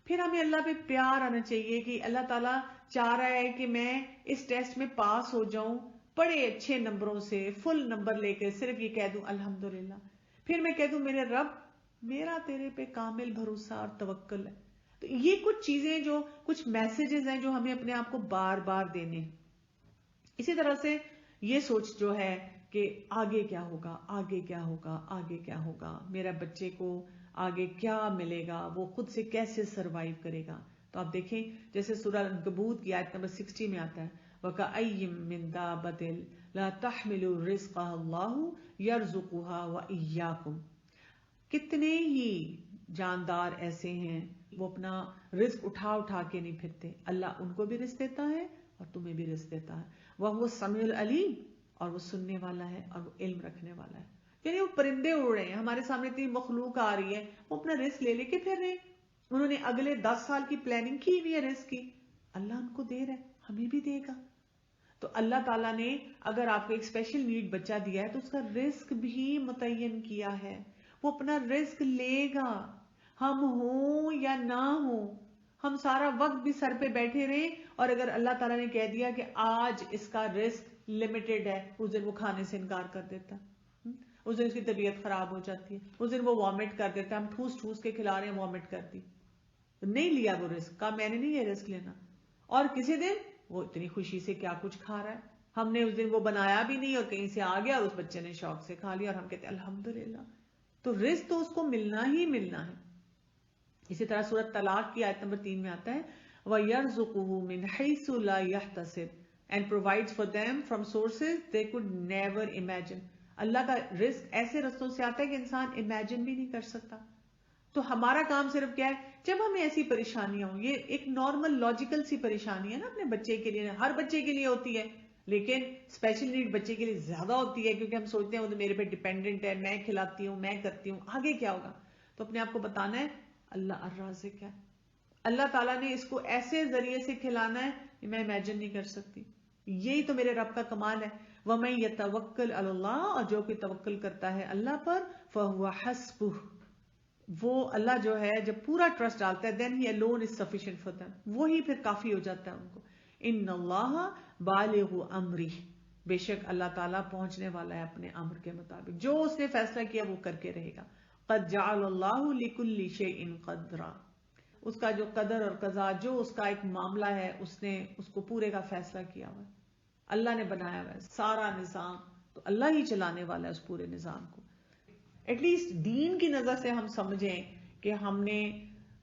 پھر ہمیں اللہ پہ پیار آنا چاہیے کہ اللہ تعالیٰ چاہ رہا ہے کہ میں اس ٹیسٹ میں پاس ہو جاؤں, بڑے اچھے نمبروں سے فل نمبر لے کے صرف یہ کہہ دوں الحمدللہ، پھر میں کہہ دوں میرے رب میرا تیرے پہ کامل بھروسہ اور توکل ہے. تو یہ کچھ چیزیں جو کچھ میسیجز ہیں جو ہمیں اپنے آپ کو بار بار دینے ہیں. اسی طرح سے یہ سوچ جو ہے کہ آگے کیا ہوگا، آگے کیا ہوگا، آگے کیا ہوگا، میرا بچے کو آگے کیا ملے گا، وہ خود سے کیسے سروائیو کرے گا. تو آپ دیکھیں جیسے سورہ عنکبوت کی آیت نمبر 60 میں آتا ہے وَكَأَيٍّ مِّن دَابَّةٍ لَا تَحْمِلُ رِزْقَهَا اللَّهُ يَرْزُقُهَا وَإِيَّاكُمْ. کتنے ہی جاندار ایسے ہیں وہ اپنا رزق اٹھا اٹھا کے نہیں پھرتے، اللہ ان کو بھی رزق دیتا ہے اور تمہیں بھی رزق دیتا ہے. وَهُوَ السَّمِيعُ الْعَلِيمُ، اور وہ سننے والا ہے اور وہ علم رکھنے والا ہے. یعنی وہ پرندے اڑ رہے ہیں، ہمارے سامنے اتنی مخلوق آ رہی ہے، وہ اپنا رزق لے لے کے پھر رہے ہیں. انہوں نے اگلے 10 سال کی پلاننگ کی ہوئی ہے رزق کی، اللہ ان کو دے رہا ہے، ہمیں بھی دے گا. تو اللہ تعالیٰ نے اگر آپ کو ایک اسپیشل نیڈ بچہ دیا ہے تو اس کا رزق بھی متعین کیا ہے، وہ اپنا رزق لے گا، ہم ہوں یا نہ ہوں. ہم سارا وقت بھی سر پہ بیٹھے رہیں اور اگر اللہ تعالیٰ نے کہہ دیا کہ آج اس کا رزق لمیٹڈ ہے، اس دن وہ کھانے سے انکار کر دیتا، اس دن اس کی طبیعت خراب ہو جاتی ہے، اس دن وہ وامٹ کر دیتا ہے، ہم ٹھوس ٹھوس کے کھلا رہے ہیں وامٹ کر دی، نہیں لیا وہ رزق، کہا میں نے نہیں یہ رزق لینا. اور کسی دن وہ اتنی خوشی سے کیا کچھ کھا رہا ہے، ہم نے اس دن وہ بنایا بھی نہیں اور کہیں سے آ گیا اور اس بچے نے شوق سے کھا لیا اور ہم کہتے ہیں الحمدللہ. تو رزق تو اس کو ملنا ہی ملنا ہے. اسی طرح سورۃ طلاق کی آیت نمبر 3 میں آتا ہے وَيَرْزُقُهُ مِنْ حَيْثُ لَا يَحْتَسِبُ and provides for them from sources they could never imagine. اللہ کا رزق ایسے رستوں سے آتا ہے کہ انسان امیجن بھی نہیں کر سکتا. تو ہمارا کام صرف کیا ہے، جب ہمیں ایسی پریشانیاں ہوں، یہ ایک نارمل لاجیکل سی پریشانی ہے نا اپنے بچے کے لیے، ہر بچے کے لیے ہوتی ہے، لیکن اسپیشل نیڈ بچے کے لیے زیادہ ہوتی ہے کیونکہ ہم سوچتے ہیں وہ تو میرے پہ ڈیپینڈنٹ ہے، میں کھلاتی ہوں، میں کرتی ہوں، آگے کیا ہوگا. تو اپنے آپ کو بتانا ہے اللہ الرازق ہے، اللہ تعالیٰ نے اس کو ایسے ذریعے سے کھلانا ہے کہ میں امیجن نہیں کر سکتی. یہی تو میرے رب کا کمال ہے. وَمَن يَتَوَكَّلْ عَلَى اللَّهِ، اور جو کوئی توکل کرتا ہے اللہ پر فَهُوَ حَسْبُهُ، وہ اللہ جو ہے جب پورا ٹرسٹ ڈالتا ہے then he alone is sufficient for them، وہی پھر کافی ہو جاتا ہے ان کو. ان اللہ بالغ امرہ، بے شک اللہ تعالیٰ پہنچنے والا ہے اپنے امر کے مطابق، جو اس نے فیصلہ کیا وہ کر کے رہے گا. قد جعل اللہ لکل شیء قدرا، اس کا جو قدر اور قضا، جو اس کا ایک معاملہ ہے اس نے اس کو پورے کا فیصلہ کیا ہوا ہے، اللہ نے بنایا ہوا ہے سارا نظام، تو اللہ ہی چلانے والا ہے اس پورے نظام کو. ایٹ لیسٹ دین کی نظر سے ہم سمجھیں کہ ہم نے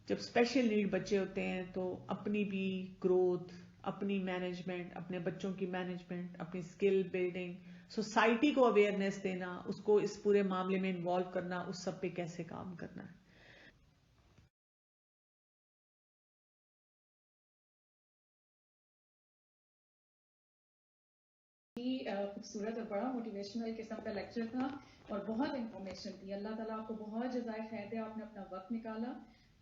جب اسپیشل نیڈ بچے ہوتے ہیں تو اپنی بھی گروتھ، اپنی مینجمنٹ، اپنے بچوں کی مینجمنٹ، اپنی اسکل بلڈنگ، سوسائٹی کو اویئرنیس دینا، اس کو اس پورے معاملے میں انوالو کرنا، اس سب پہ کیسے کام کرنا ہے. خوبصورت اور بڑا موٹیویشنل قسم کا لیکچر تھا اور بہت انفارمیشن تھی. اللہ تعالیٰ آپ کو بہت جزائے خیر دے، آپ نے اپنا وقت نکالا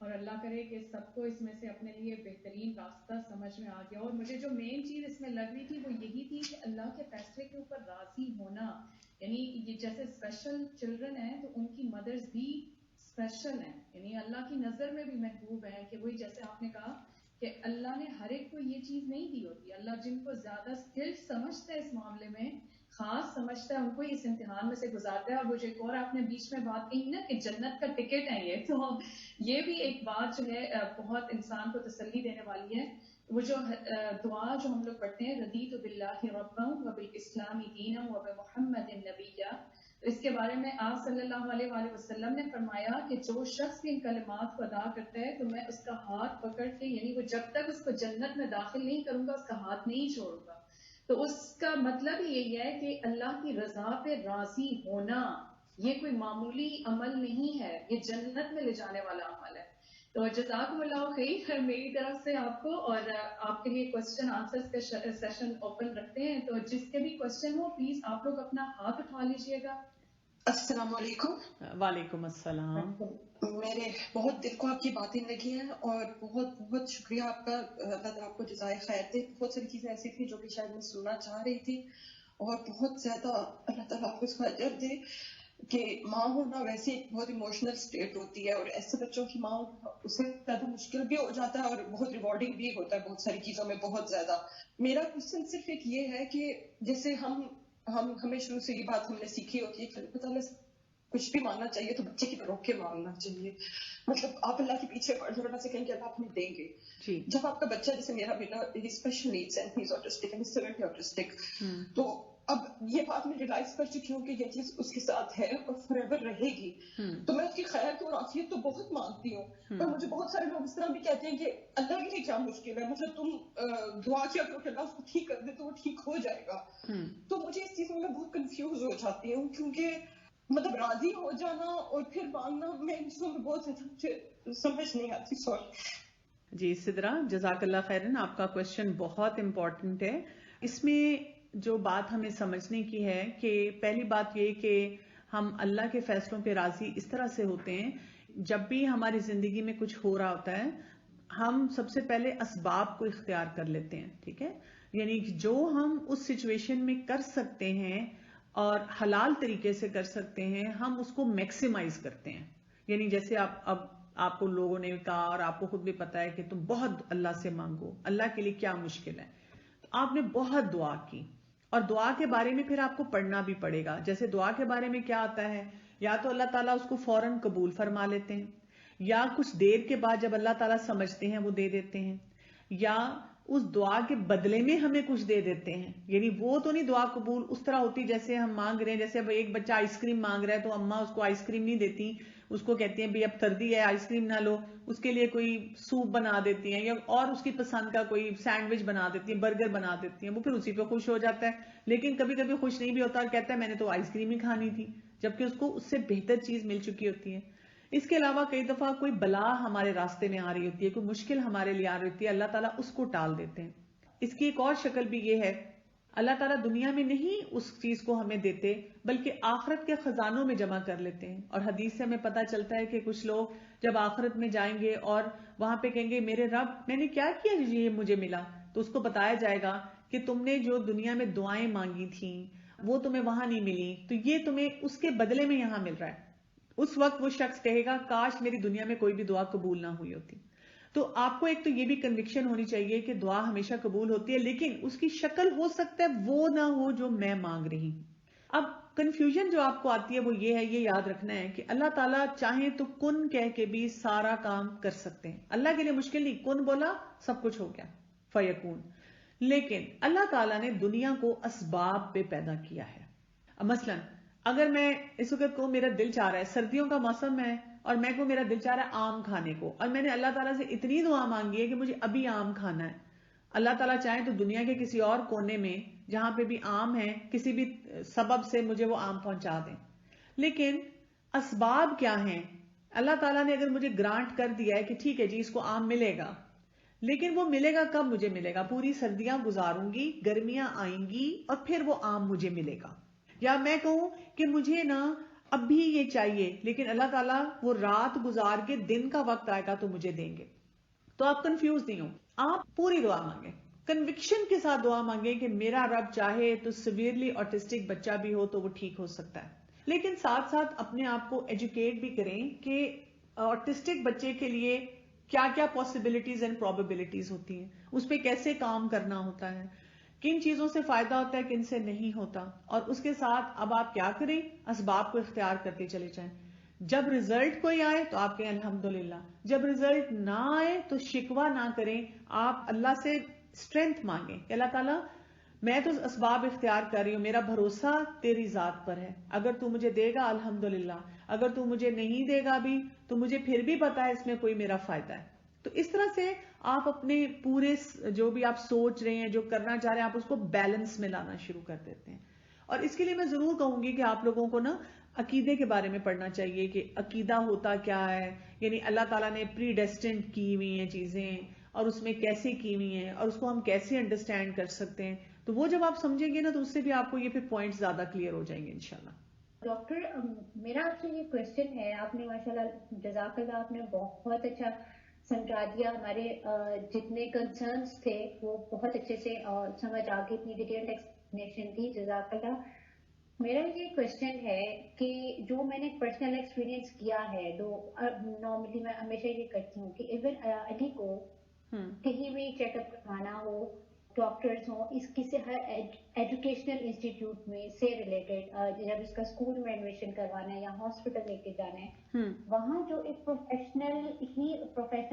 اور اللہ کرے کہ سب کو اس میں سے اپنے لیے بہترین راستہ سمجھ میں آ گیا. اور مجھے جو مین چیز اس میں لگ رہی تھی وہ یہی تھی کہ اللہ کے فیصلے کے اوپر راضی ہونا. یعنی یہ جیسے اسپیشل چلڈرن ہیں تو ان کی مدرز بھی اسپیشل ہیں، یعنی اللہ کی نظر میں بھی محبوب ہیں. کہ وہی جیسے آپ نے کہا کہ اللہ نے ہر ایک کو یہ چیز نہیں دی ہوتی، اللہ جن کو زیادہ اسکلڈ سمجھتا ہے اس معاملے میں، خاص سمجھتا ہے، ان کو اس امتحان میں سے گزارتا ہے. اور مجھے ایک اور آپ نے بیچ میں بات کہی نا کہ جنت کا ٹکٹ ہے یہ، تو یہ بھی ایک بات جو ہے بہت انسان کو تسلی دینے والی ہے. وہ جو دعا جو ہم لوگ پڑھتے ہیں رضیت باللہ ربا وبالاسلام دینا وبمحمد نبیا، اس کے بارے میں آپ صلی اللہ علیہ وآلہ وسلم نے فرمایا کہ جو شخص بھی ان کلمات کو ادا کرتا ہے تو میں اس کا ہاتھ پکڑ کے، یعنی وہ جب تک اس کو جنت میں داخل نہیں کروں گا اس کا ہاتھ نہیں چھوڑوں گا. تو اس کا مطلب یہی ہے کہ اللہ کی رضا پہ راضی ہونا یہ کوئی معمولی عمل نہیں ہے، یہ جنت میں لے جانے والا عمل ہے. تو جزاکم اللہ خیر میری طرف سے آپ کو، اور آپ کے لیے کوسچن آنسر کا سیشن اوپن رکھتے ہیں. تو جس کے بھی کوسچن ہو پلیز آپ لوگ اپنا ہاتھ اٹھا لیجئے گا. السلام علیکم. وعلیکم السلام. میرے بہت دل کو آپ کی باتیں لگی ہیں اور بہت بہت شکریہ آپ کا. اللہ تعالیٰ آپ کو جزائے خیر دے. بہت ساری چیزیں ایسی تھیں جو کہ شاید میں سننا چاہ رہی تھی اور بہت زیادہ اللہ تعالیٰ آپ کو اس کا اجر دے. کہ ماں ہونا ویسے ایک بہت ایموشنل اسٹیٹ ہوتی ہے، اور ایسے بچوں کی ماں اس سے زیادہ مشکل بھی ہو جاتا ہے اور بہت ریوارڈنگ بھی ہوتا ہے بہت ساری چیزوں میں بہت زیادہ. میرا کوشچن صرف ایک یہ ہے کہ جیسے ہمیں شروع سے یہ بات ہم نے سیکھی ہوتی ہے کہ اللہ تعالیٰ سے کچھ بھی مانگنا چاہیے تو بچے کی روک کے مانگنا چاہیے. مطلب آپ اللہ کے پیچھے پڑھ سے کہیں کہ اللہ آپ ہمیں دیں گے. جب آپ کا بچہ، جیسے میرا بیٹا اسپیشل نیڈس ہے، ہی از آٹسٹک اینڈ سیورلی آٹسٹک، تو اب یہ بات میں ریلائز کر چکی ہوں کہ یہ چیز اس کے ساتھ ہے اور فار ایور رہے گی. تو میں اس کی خیر اور عافیت تو بہت مانگتی ہوں، پر مجھے بہت سارے لوگ اس طرح بھی کہتے ہیں کہ اللہ کے لیے کیا مشکل ہے، مطلب تم دعا کیا کرو کہ اللہ اس کو ٹھیک کر دے تو وہ ٹھیک ہو جائے گا. تو مجھے اس چیز میں بہت کنفیوز ہو جاتی ہوں، کیونکہ مطلب راضی ہو جانا اور پھر مانگنا میں ان چیزوں میں بہت زیادہ سمجھ نہیں آتی. سوری. جی سدرا، جزاک اللہ خیرن، آپ کا کوشچن بہت امپورٹنٹ ہے. اس میں جو بات ہمیں سمجھنے کی ہے کہ پہلی بات یہ کہ ہم اللہ کے فیصلوں پہ راضی اس طرح سے ہوتے ہیں، جب بھی ہماری زندگی میں کچھ ہو رہا ہوتا ہے ہم سب سے پہلے اسباب کو اختیار کر لیتے ہیں. ٹھیک ہے، یعنی جو ہم اس سچویشن میں کر سکتے ہیں اور حلال طریقے سے کر سکتے ہیں ہم اس کو میکسیمائز کرتے ہیں. یعنی جیسے اب آپ کو لوگوں نے کہا اور آپ کو خود بھی پتا ہے کہ تم بہت اللہ سے مانگو، اللہ کے لیے کیا مشکل ہے، تو آپ نے بہت دعا کی، اور دعا کے بارے میں پھر آپ کو پڑھنا بھی پڑے گا. جیسے دعا کے بارے میں کیا آتا ہے، یا تو اللہ تعالیٰ اس کو فوراً قبول فرما لیتے ہیں، یا کچھ دیر کے بعد جب اللہ تعالیٰ سمجھتے ہیں وہ دے دیتے ہیں، یا اس دعا کے بدلے میں ہمیں کچھ دے دیتے ہیں. یعنی وہ تو نہیں دعا قبول اس طرح ہوتی جیسے ہم مانگ رہے ہیں. جیسے اب ایک بچہ آئس کریم مانگ رہا ہے تو اماں اس کو آئس کریم نہیں دیتی، اس کو کہتی ہیں بھی اب سردی ہے آئس کریم نہ لو، اس کے لیے کوئی سوپ بنا دیتی ہیں یا اور اس کی پسند کا کوئی سینڈوچ بنا دیتی ہیں، برگر بنا دیتی ہیں، وہ پھر اسی پہ خوش ہو جاتا ہے. لیکن کبھی کبھی خوش نہیں بھی ہوتا اور کہتا ہے میں نے تو آئس کریم ہی کھانی تھی، جبکہ اس کو اس سے بہتر چیز مل چکی ہوتی ہے. اس کے علاوہ کئی دفعہ کوئی بلا ہمارے راستے میں آ رہی ہوتی ہے، کوئی مشکل ہمارے لیے آ رہی ہوتی ہے، اللہ تعالیٰ اس کو ٹال دیتے ہیں. اس کی ایک اور شکل بھی یہ ہے، اللہ تعالیٰ دنیا میں نہیں اس چیز کو ہمیں دیتے بلکہ آخرت کے خزانوں میں جمع کر لیتے ہیں. اور حدیث سے ہمیں پتہ چلتا ہے کہ کچھ لوگ جب آخرت میں جائیں گے اور وہاں پہ کہیں گے میرے رب میں نے کیا کیا یہ مجھے ملا، تو اس کو بتایا جائے گا کہ تم نے جو دنیا میں دعائیں مانگی تھیں وہ تمہیں وہاں نہیں ملی، تو یہ تمہیں اس کے بدلے میں یہاں مل رہا ہے. اس وقت وہ شخص کہے گا کاش میری دنیا میں کوئی بھی دعا قبول نہ ہوئی ہوتی. تو آپ کو ایک تو یہ بھی کنوکشن ہونی چاہیے کہ دعا ہمیشہ قبول ہوتی ہے، لیکن اس کی شکل ہو سکتا ہے وہ نہ ہو جو میں مانگ رہی ہوں. اب کنفیوژن جو آپ کو آتی ہے وہ یہ ہے، یہ یاد رکھنا ہے کہ اللہ تعالیٰ چاہیں تو کن کہہ کے بھی سارا کام کر سکتے ہیں. اللہ کے لیے مشکل نہیں، کن بولا سب کچھ ہو گیا، فیکون. لیکن اللہ تعالیٰ نے دنیا کو اسباب پہ پیدا کیا ہے. مثلا اگر میں اس وقت کو میرا دل چاہ رہا ہے، سردیوں کا موسم ہے اور میں کو میرا دل چاہ رہا ہے آم کھانے کو، اور میں نے اللہ تعالیٰ سے اتنی دعا مانگی ہے کہ مجھے ابھی آم کھانا ہے، اللہ تعالیٰ چاہیں تو دنیا کے کسی اور کونے میں جہاں پہ بھی آم ہے کسی بھی سبب سے مجھے وہ آم پہنچا دیں. لیکن اسباب کیا ہیں؟ اللہ تعالیٰ نے اگر مجھے گرانٹ کر دیا ہے کہ ٹھیک ہے جی اس کو آم ملے گا، لیکن وہ ملے گا کب؟ مجھے ملے گا پوری سردیاں گزاروں گی، گرمیاں آئیں گی اور پھر وہ آم مجھے ملے گا. یا میں کہوں کہ مجھے نا اب بھی یہ چاہیے، لیکن اللہ تعالیٰ وہ رات گزار کے دن کا وقت آئے گا تو مجھے دیں گے. تو آپ کنفیوز نہیں ہو، آپ پوری دعا مانگیں، کنوکشن کے ساتھ دعا مانگیں کہ میرا رب چاہے تو سیویرلی آٹسٹک بچہ بھی ہو تو وہ ٹھیک ہو سکتا ہے. لیکن ساتھ ساتھ اپنے آپ کو ایجوکیٹ بھی کریں کہ آٹسٹک بچے کے لیے کیا کیا پاسبلٹیز اینڈ پروبیبلٹیز ہوتی ہیں، اس پہ کیسے کام کرنا ہوتا ہے، کن چیزوں سے فائدہ ہوتا ہے کن سے نہیں ہوتا. اور اس کے ساتھ اب آپ کیا کریں، اسباب کو اختیار کرتے چلے جائیں. جب رزلٹ کوئی آئے تو آپ کہیں الحمدللہ، جب رزلٹ نہ آئے تو شکوہ نہ کریں، آپ اللہ سے اسٹرینتھ مانگیں کہ اللہ تعالیٰ میں تو اسباب اختیار کر رہی ہوں، میرا بھروسہ تیری ذات پر ہے، اگر تو مجھے دے گا الحمدللہ، اگر تو مجھے نہیں دے گا بھی تو مجھے پھر بھی پتا ہے اس میں کوئی میرا فائدہ ہے. تو اس طرح سے آپ اپنے پورے جو بھی آپ سوچ رہے ہیں جو کرنا چاہ رہے ہیں آپ اس کو بیلنس میں لانا شروع کر دیتے ہیں. اور اس کے لیے میں ضرور کہوں گی کہ آپ لوگوں کو نا عقیدے کے بارے میں پڑھنا چاہیے کہ عقیدہ ہوتا کیا ہے، یعنی اللہ تعالیٰ نے پری ڈیسٹنڈ کی ہوئی ہیں چیزیں اور اس میں کیسے کی ہوئی ہیں اور اس کو ہم کیسے انڈرسٹینڈ کر سکتے ہیں. تو وہ جب آپ سمجھیں گے نا تو اس سے بھی آپ کو یہ پھر پوائنٹ زیادہ کلیئر ہو جائیں گے انشاءاللہ. ڈاکٹر میرا آپ سے یہ کوشچن ہے، آپ نے ماشاءاللہ جزاک اللہ آپ نے بہت اچھا سمجھا دیا، ہمارے جتنے کنسرنس تھے وہ بہت اچھے سے سمجھ آ کے اتنی ڈیٹیلڈ ایکسپلینیشن تھی، جزاک اللہ. میرا یہ کوشچن ہے کہ جو میں نے پرسنل ایکسپیرینس کیا ہے، نارملی میں ہمیشہ یہ کرتی ہوں کہ ایون علی کو کہیں بھی چیک اپ کروانا ہو، ڈاکٹرز ہوں، اس کسی ایجوکیشنل انسٹیٹیوٹ میں سے ریلیٹڈ، جب اس کا اسکول میں ایڈمیشن کروانا ہے یا ہاسپٹل لے کے جانا ہے، وہاں جو ایک پروفیشنل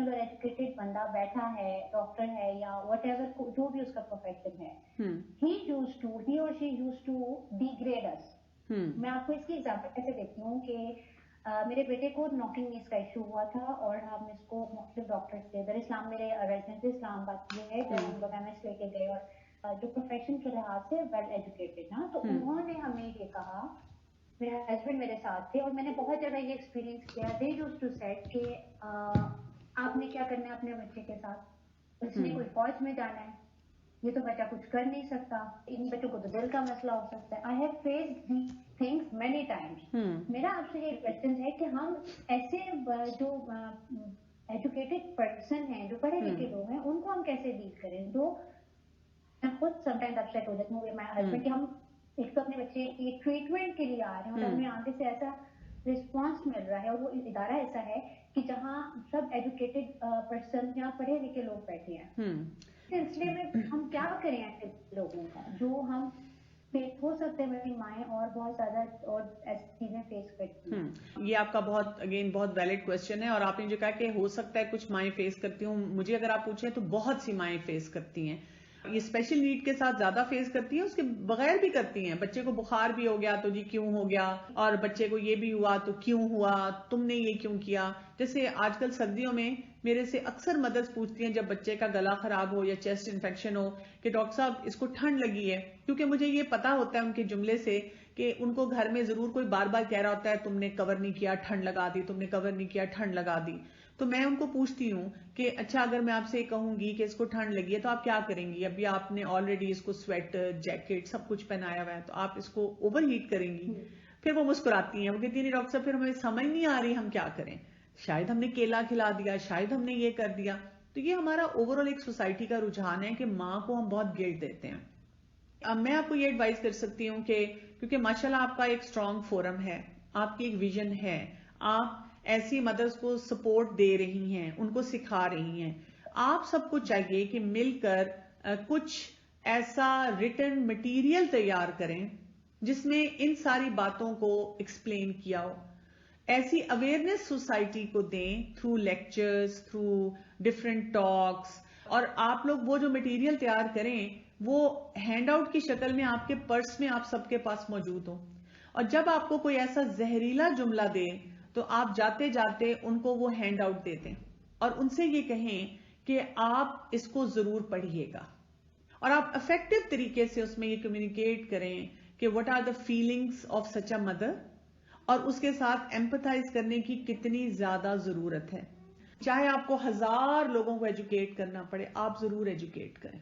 اور ایجوکیٹڈ بندہ بیٹھا ہے، ڈاکٹر ہے یا وٹ ایور جو بھی اس کا پروفیشن ہے، he or she used to degrade us. میں آپ کو اس کی ایگزامپل ایسے دیتی ہوں کہ میرے بیٹے کو ناکنگ نیز کا ایشو ہوا تھا اور ہم اس کو مختلف ڈاکٹرز تھے در اسلام، میرے ریزیڈنس اسلام آباد یہ ہے، جب ہم لوگ ایم ایس لے کے گئے اور جو پروفیشن کے لحاظ سے ویل ایجوکیٹڈ نا، تو انہوں نے ہمیں یہ کہا، میرے ہسبینڈ میرے ساتھ تھے اور میں نے بہت زیادہ یہ ایکسپیرینس کیا، دے یوزڈ ٹو سیٹ کہ آپ نے کیا کرنا ہے اپنے بچے کے ساتھ، اس نے کوئی فوج میں جانا ہے، یہ تو بچہ کچھ کر نہیں سکتا، ان بچوں کو تو دل کا مسئلہ ہو سکتا ہے. I have faced these things many times. میرا آپ سے یہ کوشچن ہے کہ ہم ایسے جو ایجوکیٹڈ پرسن ہیں، جو پڑھے لکھے لوگ ہیں، ان کو ہم کیسے ڈیل کریں؟ جو میں خود سم ٹائمز اپسیٹ ہو جاتی ہوں میں ہسبینڈ کہ ہم ایک تو اپنے بچے کی ٹریٹمنٹ کے لیے آ رہے ہیں اور ہمیں آگے سے ایسا رسپانس مل رہا ہے، اور وہ ادارہ ایسا ہے کہ جہاں سب ایجوکیٹڈ پرسن یا پڑھے لکھے لوگ بیٹھے ہیں. سلسلے میں ہم کیا کریں ایسے لوگوں کا جو ہم ہو سکتے ہیں میری مائیں اور بہت زیادہ اور ایسی چیزیں فیس کرتی ہیں. یہ آپ کا بہت ویلڈ کوشچن ہے، اور آپ نے جو کہا کہ ہو سکتا ہے کچھ مائیں فیس کرتی ہوں، مجھے اگر آپ پوچھیں تو بہت سی مائیں فیس کرتی ہیں. یہ اسپیشل نیڈ کے ساتھ زیادہ فیس کرتی ہیں، اس کے بغیر بھی کرتی ہیں. بچے کو بخار بھی ہو گیا تو جی کیوں ہو گیا، اور بچے کو یہ بھی ہوا تو کیوں ہوا، تم نے یہ کیوں کیا. جیسے آج کل سردیوں میں میرے سے اکثر مدرس پوچھتی ہیں جب بچے کا گلا خراب ہو یا چیسٹ انفیکشن ہو کہ ڈاکٹر صاحب اس کو ٹھنڈ لگی ہے، کیونکہ مجھے یہ پتا ہوتا ہے ان کے جملے سے کہ ان کو گھر میں ضرور کوئی بار بار کہہ رہا ہوتا ہے تم نے کور نہیں کیا ٹھنڈ لگا دی، تم نے کور نہیں کیا ٹھنڈ لگا دی. تو میں ان کو پوچھتی ہوں کہ اچھا اگر میں آپ سے کہوں گی کہ اس کو ٹھنڈ لگی ہے تو آپ کیا کریں گی؟ ابھی آپ نے آلریڈی اس کو سویٹر جیکٹ سب کچھ پہنایا ہوا ہے، تو آپ اس کو اوور ہیٹ کریں گی؟ پھر وہ مسکراتی ہیں، وہ کہتی ہیں ڈاکٹر صاحب پھر ہمیں سمجھ نہیں آ رہی ہم کیا کریں، شاید ہم نے کیلا کھلا دیا، شاید ہم نے یہ کر دیا. تو یہ ہمارا اوور آل ایک سوسائٹی کا رجحان ہے کہ ماں کو ہم بہت گلٹ دیتے ہیں. اب میں آپ کو یہ ایڈوائز کر سکتی ہوں کہ کیونکہ ماشاءاللہ آپ کا ایک اسٹرانگ فورم ہے، آپ کی ایک ویژن ہے، آپ ایسی مدرس کو سپورٹ دے رہی ہیں، ان کو سکھا رہی ہیں، آپ سب کو چاہیے کہ مل کر کچھ ایسا ریٹن مٹیریل تیار کریں جس میں ان ساری باتوں کو ایکسپلین کیا ہو. ایسی اویئرنیس سوسائٹی کو دیں تھرو لیکچرز، تھرو ڈفرینٹ ٹاکس، اور آپ لوگ وہ جو مٹیریل تیار کریں وہ ہینڈ آؤٹ کی شکل میں آپ کے پرس میں آپ سب کے پاس موجود ہو. اور جب آپ کو کوئی ایسا زہریلا جملہ دے تو آپ جاتے جاتے ان کو وہ ہینڈ آؤٹ دے دیں اور ان سے یہ کہیں کہ آپ اس کو ضرور پڑھیے گا، اور آپ افیکٹو طریقے سے اس میں یہ کمیونیکیٹ کریں کہ what are the feelings of such a mother، اور اس کے ساتھ ایمپتھائز کرنے کی کتنی زیادہ ضرورت ہے. چاہے آپ کو 1000 لوگوں کو ایجوکیٹ کرنا پڑے، آپ ضرور ایجوکیٹ کریں،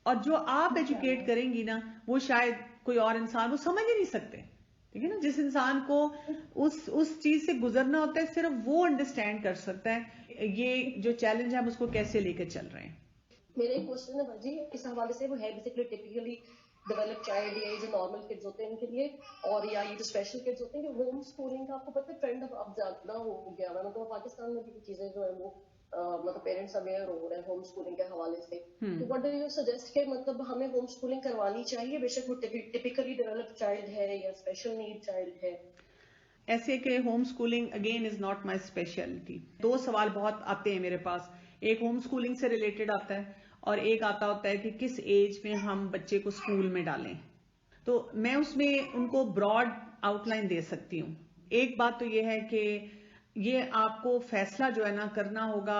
اور جو آپ ایجوکیٹ کریں گی نا وہ شاید کوئی اور انسان وہ سمجھ ہی نہیں سکتے. ٹھیک ہے نا، جس انسان کو اس چیز سے گزرنا ہوتا ہے صرف وہ انڈرسٹینڈ کر سکتا ہے یہ جو چیلنج ہے ہم اس کو کیسے لے کے چل رہے ہیں. میرا ایک کوشچن ہے جی اس حوالے سے، وہ ہے بیسیکلی ٹپیکلی ڈیولپ چائلڈ یا جو نارمل کڈز ہوتے ہیں ان کے لیے، اور یا یہ جو اسپیشل کڈز ہوتے ہیں، ہوم اسکولنگ کا آپ کو پتہ ہے ٹرینڈ اب زیادہ ہو گیا ہے. مطلب پاکستان میں بھی چیزیں جو ہیں وہ مطلب پیرنٹس اویئر ہو رہے ہیں ہوم اسکولنگ کے حوالے سے. تو وٹ ڈو یو سجیسٹ کہ مطلب ہمیں ہوم اسکولنگ کروانی چاہیے بے شک وہ ٹپیکلی ڈیولپ چائلڈ ہے یا اسپیشل نیڈ چائلڈ ہے؟ ایسے کہ home schooling again is not my speciality. 2 سوال بہت آتے ہیں میرے پاس، ایک ہوم اسکولنگ سے ریلیٹڈ آتا ہے اور ایک آتا ہوتا ہے کہ کس ایج میں ہم بچے کو اسکول میں ڈالیں. تو میں اس میں ان کو براڈ آؤٹ لائن دے سکتی ہوں. ایک بات تو یہ ہے کہ یہ آپ کو فیصلہ جو ہے نا کرنا ہوگا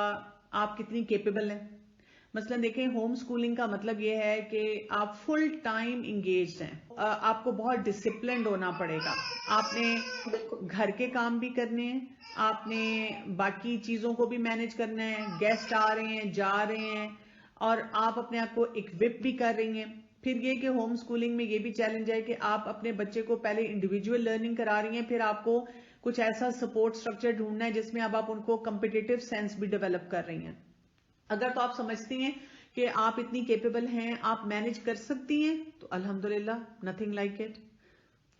آپ کتنی کیپیبل ہیں. مثلا دیکھیں ہوم اسکولنگ کا مطلب یہ ہے کہ آپ فل ٹائم انگیجڈ ہیں، آپ کو بہت ڈسپلنڈ ہونا پڑے گا، آپ نے گھر کے کام بھی کرنے ہیں، آپ نے باقی چیزوں کو بھی مینج کرنا ہے، گیسٹ آ رہے ہیں جا رہے ہیں، اور آپ اپنے آپ کو اکوپ بھی کر رہی ہیں. پھر یہ کہ ہوم اسکولنگ میں یہ بھی چیلنج ہے کہ آپ اپنے بچے کو پہلے انڈیویجول لرننگ کرا رہی ہیں، پھر آپ کو کچھ ایسا سپورٹ سٹرکچر ڈھونڈنا ہے جس میں اب آپ ان کو کمپٹیٹیو سینس بھی ڈیولپ کر رہی ہیں. اگر تو آپ سمجھتی ہیں کہ آپ اتنی کیپیبل ہیں، آپ مینج کر سکتی ہیں، تو الحمدللہ نتھنگ لائک اٹ.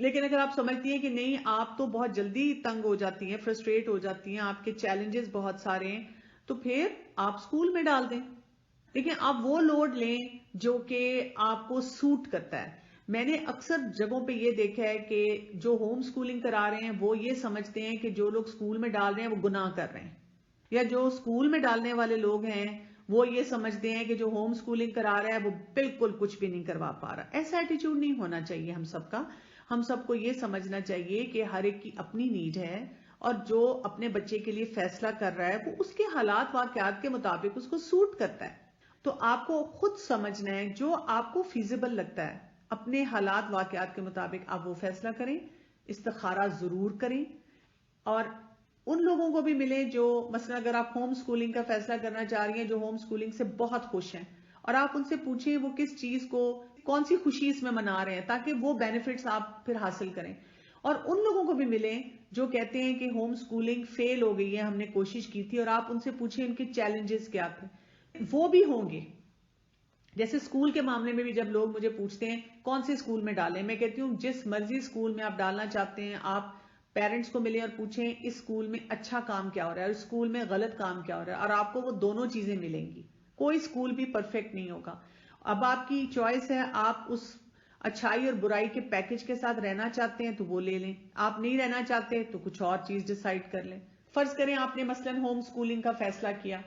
لیکن اگر آپ سمجھتی ہیں کہ نہیں آپ تو بہت جلدی تنگ ہو جاتی ہیں، فرسٹریٹ ہو جاتی ہیں، آپ کے چیلنجز بہت سارے ہیں، تو پھر آپ اسکول میں ڈال دیں. لیکن آپ وہ لوڈ لیں جو کہ آپ کو سوٹ کرتا ہے. میں نے اکثر جگہوں پہ یہ دیکھا ہے کہ جو ہوم سکولنگ کرا رہے ہیں وہ یہ سمجھتے ہیں کہ جو لوگ سکول میں ڈال رہے ہیں وہ گناہ کر رہے ہیں، یا جو سکول میں ڈالنے والے لوگ ہیں وہ یہ سمجھتے ہیں کہ جو ہوم سکولنگ کرا رہا ہے وہ بالکل کچھ بھی نہیں کروا پا رہا. ایسا ایٹیچیوڈ نہیں ہونا چاہیے ہم سب کا. ہم سب کو یہ سمجھنا چاہیے کہ ہر ایک کی اپنی نیڈ ہے، اور جو اپنے بچے کے لیے فیصلہ کر رہا ہے وہ اس کے حالات واقعات کے مطابق اس کو سوٹ کرتا ہے. تو آپ کو خود سمجھنا ہے جو آپ کو فیزیبل لگتا ہے، اپنے حالات واقعات کے مطابق آپ وہ فیصلہ کریں. استخارہ ضرور کریں، اور ان لوگوں کو بھی ملے جو مثلا اگر آپ ہوم سکولنگ کا فیصلہ کرنا چاہ رہی ہیں، جو ہوم سکولنگ سے بہت خوش ہیں، اور آپ ان سے پوچھیں وہ کس چیز کو، کون سی خوشی اس میں منا رہے ہیں، تاکہ وہ بینیفٹس آپ پھر حاصل کریں. اور ان لوگوں کو بھی ملیں جو کہتے ہیں کہ ہوم سکولنگ فیل ہو گئی ہے، ہم نے کوشش کی تھی، اور آپ ان سے پوچھیں ان کے چیلنجز کیا تھے. وہ بھی ہوں گے. جیسے اسکول کے معاملے میں بھی جب لوگ مجھے پوچھتے ہیں کون سے اسکول میں ڈالیں، میں کہتی ہوں جس مرضی اسکول میں آپ ڈالنا چاہتے ہیں آپ پیرنٹس کو ملیں اور پوچھیں اس اسکول میں اچھا کام کیا ہو رہا ہے اور اسکول میں غلط کام کیا ہو رہا ہے، اور آپ کو وہ دونوں چیزیں ملیں گی. کوئی اسکول بھی پرفیکٹ نہیں ہوگا. اب آپ کی چوائس ہے، آپ اس اچھائی اور برائی کے پیکج کے ساتھ رہنا چاہتے ہیں تو وہ لے لیں، آپ نہیں رہنا چاہتے تو کچھ اور چیز ڈیسائیڈ کر لیں. فرض کریں آپ نے مثلاً ہوم سکولنگ کا فیصلہ کیا،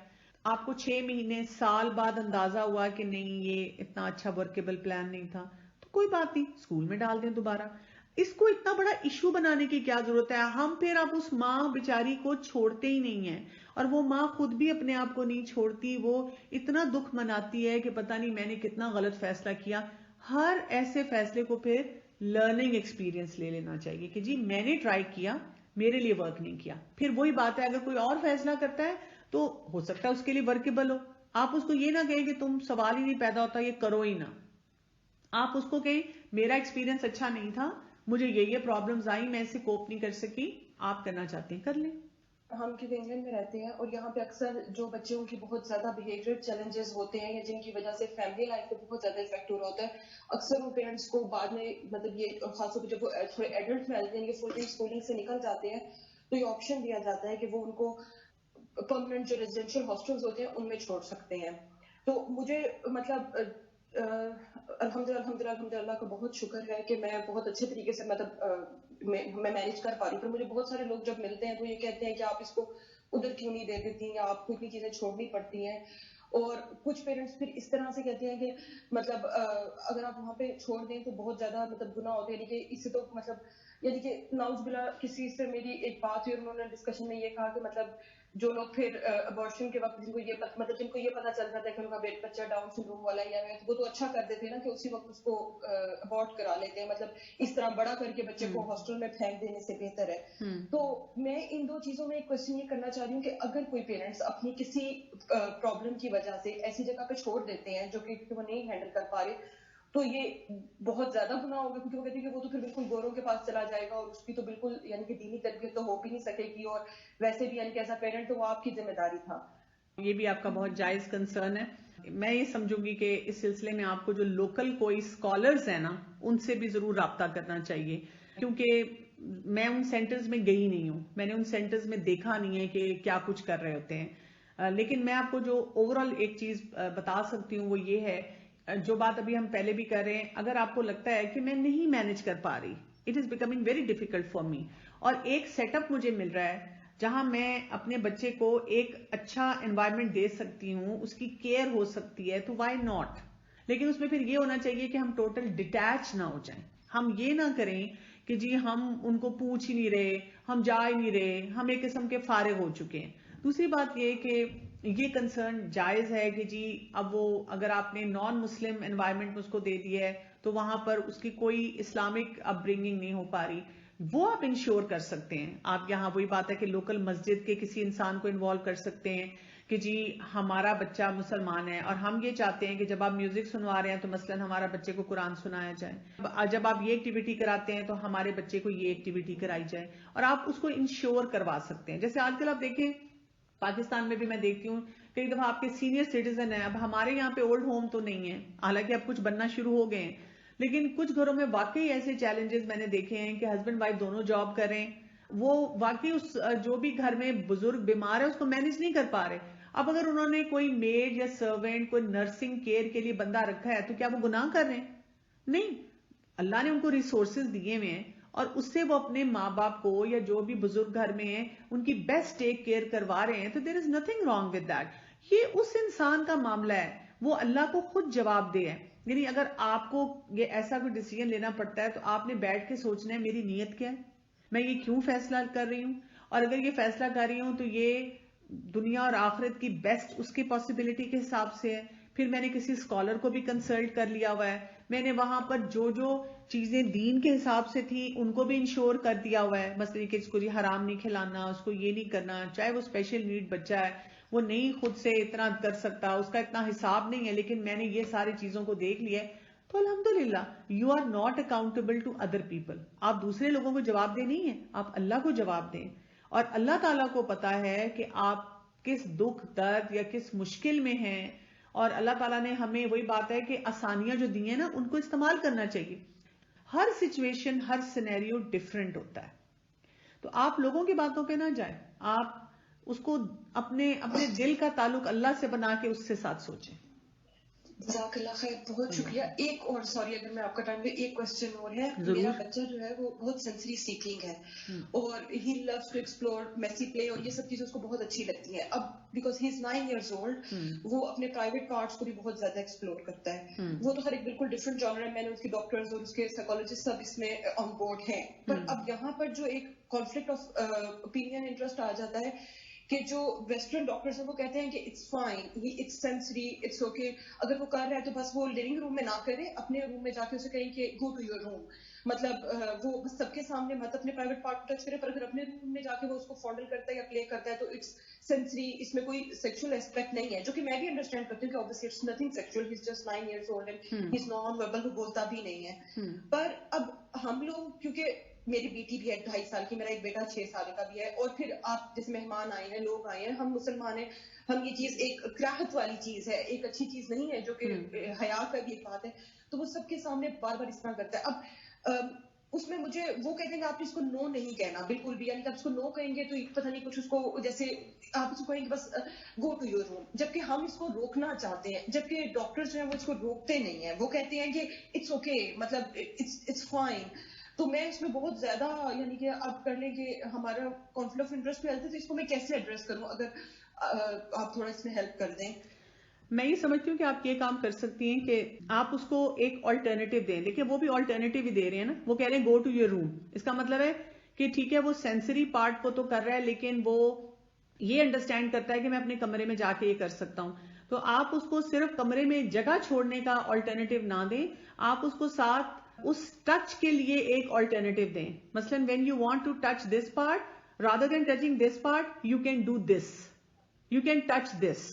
آپ کو 6 مہینے سال بعد اندازہ ہوا کہ نہیں یہ اتنا اچھا ورکیبل پلان نہیں تھا، تو کوئی بات نہیں، اسکول میں ڈال دیں دوبارہ. اس کو اتنا بڑا ایشو بنانے کی کیا ضرورت ہے؟ ہم پھر اب اس ماں بیچاری کو چھوڑتے ہی نہیں ہیں، اور وہ ماں خود بھی اپنے آپ کو نہیں چھوڑتی، وہ اتنا دکھ مناتی ہے کہ پتہ نہیں میں نے کتنا غلط فیصلہ کیا. ہر ایسے فیصلے کو پھر لرننگ ایکسپیرینس لے لینا چاہیے کہ جی میں نے ٹرائی کیا، میرے لیے ورک نہیں کیا. پھر وہی بات ہے، اگر کوئی اور فیصلہ کرتا ہے تو ہو سکتا ہے اس کے لیے ورکیبل ہو. آپ اس کو یہ نہ کہیں کہ تم سوال ہی نہیں پیدا ہوتا یہ کرو ہی نہ. آپ اس کو کہیں میرا ایکسپیرینس اچھا نہیں تھا، مجھے یہ پرابلمز آئی، میں اسے کوپ نہیں کر سکی، آپ کرنا چاہتے ہیں کر لیں. ہم کیونکہ انگلینڈ میں رہتے ہیں اور یہاں پہ اکثر جو بچوں کی بہت زیادہ بیہیویئر چیلنجز ہوتے ہیں یا جن کی وجہ سے فیملی لائف پہ بہت زیادہ افیکٹ ہو رہا ہوتا ہے، اکثر وہ پیرنٹس کو بعد میں مطلب یہ خاص طور پہ جب وہ تھوڑے ایڈلٹ میں یعنی کہ فل ٹائم اسکولنگ سے نکل جاتے ہیں تو یہ آپشن دیا جاتا ہے کہ وہ ان کو پرماننٹ جو ریزیڈینشیل ہاسٹلز ہوتے ہیں ان میں چھوڑ سکتے ہیں. تو مجھے مطلب الحمدللہ کا بہت شکر ہے کہ میں بہت اچھے طریقے سے مطلب میں مینیج کر پا رہی ہوں. پر مجھے بہت سارے لوگ جب ملتے ہیں تو یہ کہتے ہیں کہ آپ اس کو ادھر کیوں نہیں دے دیتی یا آپ کو اتنی چیزیں چھوڑنی پڑتی ہیں. اور کچھ پیرنٹس پھر اس طرح سے کہتے ہیں کہ مطلب اگر آپ وہاں پہ چھوڑ دیں تو بہت زیادہ مطلب گناہ ہوتے ہیں، یعنی کہ اس سے تو مطلب یعنی کہ ناؤز بلا کسی سے میری ایک بات ہوئی اور انہوں نے ڈسکشن میں یہ کہا کہ مطلب جو لوگ پھر ابارشن کے وقت جن کو یہ مطلب جن کو یہ پتا چل جاتا ہے کہ ان کا بچہ ڈاؤن سنڈروم والا یا وہ تو اچھا کر دیتے ہیں نا کہ اسی وقت اس کو ابارٹ کرا لیتے ہیں، مطلب اس طرح بڑا کر کے بچے کو ہاسٹل میں پھینک دینے سے بہتر ہے. تو میں ان دو چیزوں میں ایک کوشچن یہ کرنا چاہ رہی ہوں کہ اگر کوئی پیرنٹس اپنی کسی پرابلم کی وجہ سے ایسی جگہ پہ چھوڑ دیتے ہیں جو کہ وہ نہیں ہینڈل کر پا رہے، تو یہ بہت زیادہ گناہ ہوگا، کیونکہ وہ کہتے ہیں کہ وہ تو پھر بالکل گوروں کے پاس چلا جائے گا اور اس کی تو بالکل یعنی کہ دینی تربیت تو ہو بھی نہیں سکے گی، اور ویسے بھی یعنی کہ ایز اے پیرنٹ تو وہ آپ کی ذمہ داری تھا. یہ بھی آپ کا بہت جائز کنسرن ہے. میں یہ سمجھوں گی کہ اس سلسلے میں آپ کو جو لوکل کوئی اسکالرز ہیں نا ان سے بھی ضرور رابطہ کرنا چاہیے، کیونکہ میں ان سینٹرز میں گئی نہیں ہوں، میں نے ان سینٹرز میں دیکھا نہیں ہے کہ کیا کچھ کر رہے ہوتے ہیں. لیکن میں آپ کو جو اوورآل ایک چیز بتا سکتی ہوں وہ یہ ہے، جو بات ابھی ہم پہلے بھی کر رہے ہیں، اگر آپ کو لگتا ہے کہ میں نہیں مینج کر پا رہی، it is becoming very difficult for me, اور ایک سیٹ اپ مجھے مل رہا ہے جہاں میں اپنے بچے کو ایک اچھا انوائرمنٹ دے سکتی ہوں، اس کی کیئر ہو سکتی ہے، تو وائی ناٹ. لیکن اس میں پھر یہ ہونا چاہیے کہ ہم ٹوٹل ڈیٹیچ نہ ہو جائیں. ہم یہ نہ کریں کہ جی ہم ان کو پوچھ ہی نہیں رہے، ہم جا ہی نہیں رہے، ہم ایک قسم کے فارغ ہو چکے ہیں. دوسری بات یہ کہ یہ کنسرن جائز ہے کہ جی اب وہ اگر آپ نے نان مسلم انوائرمنٹ میں اس کو دے دیا ہے تو وہاں پر اس کی کوئی اسلامک اپ برنگنگ نہیں ہو پا رہی، وہ آپ انشور کر سکتے ہیں. آپ یہاں وہی بات ہے کہ لوکل مسجد کے کسی انسان کو انوالو کر سکتے ہیں کہ جی ہمارا بچہ مسلمان ہے اور ہم یہ چاہتے ہیں کہ جب آپ میوزک سنوا رہے ہیں تو مثلاً ہمارا بچے کو قرآن سنایا جائے، جب آپ یہ ایکٹیویٹی کراتے ہیں تو ہمارے بچے کو یہ ایکٹیویٹی کرائی جائے، اور آپ اس کو انشور کروا سکتے ہیں. جیسے آج کل آپ دیکھیں پاکستان میں بھی میں دیکھتی ہوں کئی دفعہ آپ کے سینئر سٹیزن ہیں، اب ہمارے یہاں پہ اولڈ ہوم تو نہیں ہے، حالانکہ اب کچھ بننا شروع ہو گئے ہیں، لیکن کچھ گھروں میں واقعی ایسے چیلنجز میں نے دیکھے ہیں کہ ہسبینڈ وائف دونوں جاب کر رہے ہیں, وہ واقعی اس جو بھی گھر میں بزرگ بیمار ہے اس کو مینج نہیں کر پا رہے. اب اگر انہوں نے کوئی میڈ یا سرونٹ, کوئی نرسنگ کیئر کے لیے بندہ رکھا ہے تو کیا وہ گناہ کر رہے ہیں؟ نہیں, اللہ نے ان کو ریسورسز دیے ہوئے ہیں اور اس سے وہ اپنے ماں باپ کو یا جو بھی بزرگ گھر میں ہیں ان کی بیسٹ ٹیک کیئر کروا رہے ہیں, تو there is nothing wrong with that. یہ اس انسان کا معاملہ ہے, وہ اللہ کو خود جواب دے ہے. یعنی اگر آپ کو یہ ایسا کوئی ڈیسیجن لینا پڑتا ہے تو آپ نے بیٹھ کے سوچنا ہے میری نیت کیا ہے, میں یہ کیوں فیصلہ کر رہی ہوں, اور اگر یہ فیصلہ کر رہی ہوں تو یہ دنیا اور آخرت کی بیسٹ اس کی پاسبلٹی کے حساب سے ہے. پھر میں نے کسی اسکالر کو بھی کنسلٹ کر لیا ہوا ہے, میں نے وہاں پر جو جو چیزیں دین کے حساب سے تھی ان کو بھی انشور کر دیا ہوا ہے. مثلا کہ اس کو جی حرام نہیں کھلانا, اس کو یہ نہیں کرنا, چاہے وہ اسپیشل نیڈ بچہ ہے, وہ نہیں خود سے اتنا کر سکتا, اس کا اتنا حساب نہیں ہے, لیکن میں نے یہ ساری چیزوں کو دیکھ لیا ہے, تو الحمدللہ you are not accountable to other people. آپ دوسرے لوگوں کو جواب دے نہیں ہے, آپ اللہ کو جواب دیں. اور اللہ تعالیٰ کو پتا ہے کہ آپ کس دکھ درد یا کس مشکل میں ہیں, اور اللہ تعالیٰ نے ہمیں وہی بات ہے کہ آسانیاں جو دی ہیں نا ان کو استعمال کرنا چاہیے. ہر سچویشن, ہر سینیریو ڈیفرنٹ ہوتا ہے, تو آپ لوگوں کی باتوں پہ نہ جائیں, آپ اس کو اپنے دل کا تعلق اللہ سے بنا کے اس سے ساتھ سوچیں. جزاک اللہ خیر, بہت شکریہ. ایک اور, سوری اگر میں آپ کا ٹائم لے, ایک کوشچن اور ہے. میرا بچہ جو ہے وہ بہت سینسری سیکنگ ہے اور ہی لوز ٹو ایکسپلور, میسی پلے اور یہ سب چیزیں اس کو بہت اچھی لگتی ہیں. اب because he is 9 years old, وہ اپنے پرائیویٹ پارٹس کو بھی بہت زیادہ ایکسپلور کرتا ہے. وہ تو خیر ایک بالکل ڈفرنٹ جانر ہے, میں نے اس کے ڈاکٹرز اور اس کے سائیکالوجسٹ سب اس میں آن بورڈ ہیں, پر اب یہاں پر جو ایک کانفلکٹ آف اوپینین انٹرسٹ آ جاتا ہے کہ جو ویسٹرن ڈاکٹرز ہیں وہ کہتے ہیں کہ it's fine, it's sensory, it's okay, اگر وہ کر رہا ہے تو بس وہ لونگ روم میں نہ کرے, اپنے روم میں جا کے اسے کہیں کہ گو ٹو یور روم, مطلب وہ بس سب کے سامنے مت اپنے پرائیویٹ پارٹ کو ٹچ کرے, پر اگر اپنے روم میں جا کے وہ اس کو فونڈل کرتا ہے یا پلے کرتا ہے تو اٹس سینسری, اس میں کوئی سیکشل ایسپیکٹ نہیں ہے, جو کہ میں بھی انڈرسٹینڈ کرتی ہوں کہ obviously it's nothing sexual, he's just 9 years old and he's non-verbal, وہ بولتا بھی نہیں ہے. پر اب ہم لوگ, کیونکہ میری بیٹی بھی ہے 2.5 سال کی, میرا ایک بیٹا 6 سال کا بھی ہے, اور پھر آپ جیسے مہمان آئے ہیں, لوگ آئے ہیں, ہم مسلمان ہیں, ہم یہ چیز ایک کراہت والی چیز ہے, ایک اچھی چیز نہیں ہے, جو کہ حیا کا بھی ایک بات ہے, تو وہ سب کے سامنے بار بار اس طرح کرتا ہے. اب اس میں مجھے وہ کہتے ہیں کہ آپ اس کو نو نہیں کہنا بالکل بھی, یعنی کہ آپ اس کو نو کہیں گے تو پتہ نہیں کچھ اس کو, جیسے آپ اس کو کہیں گے بس گو ٹو یور روم, جبکہ ہم اس کو روکنا چاہتے ہیں, جبکہ ڈاکٹرز جو ہیں وہ اس کو روکتے نہیں ہیں, وہ کہتے ہیں کہ اٹس اوکے, مطلب اٹس فائن. تو میں اس میں بہت زیادہ, یعنی کہ آپ کر لیں کہ ہمارا کانفلکٹ آف انٹرسٹ پہ آتا ہے, تو اس کو میں کیسے ایڈریس کروں, اگر آپ تھوڑا اس میں ہیلپ کر دیں. میں یہ سمجھتی ہوں کہ آپ یہ کام کر سکتی ہیں کہ آپ اس کو ایک آلٹرنیٹیو دیں, لیکن وہ بھی آلٹرنیٹیو ہی دے رہے ہیں نا, وہ کہہ رہے ہیں گو ٹو یور روم. اس کا مطلب ہے کہ ٹھیک ہے وہ سینسری پارٹ کو تو کر رہا ہے, لیکن وہ یہ انڈرسٹینڈ کرتا ہے کہ میں اپنے کمرے میں جا کے یہ کر سکتا ہوں. تو آپ اس کو صرف کمرے میں جگہ چھوڑنے کا آلٹرنیٹیو نہ دیں, آپ اس کو ساتھ اس ٹچ کے لیے ایک آلٹرنیٹیو دیں. مثلا when you want to touch this part, rather than touching this part, you can do this, you can touch this,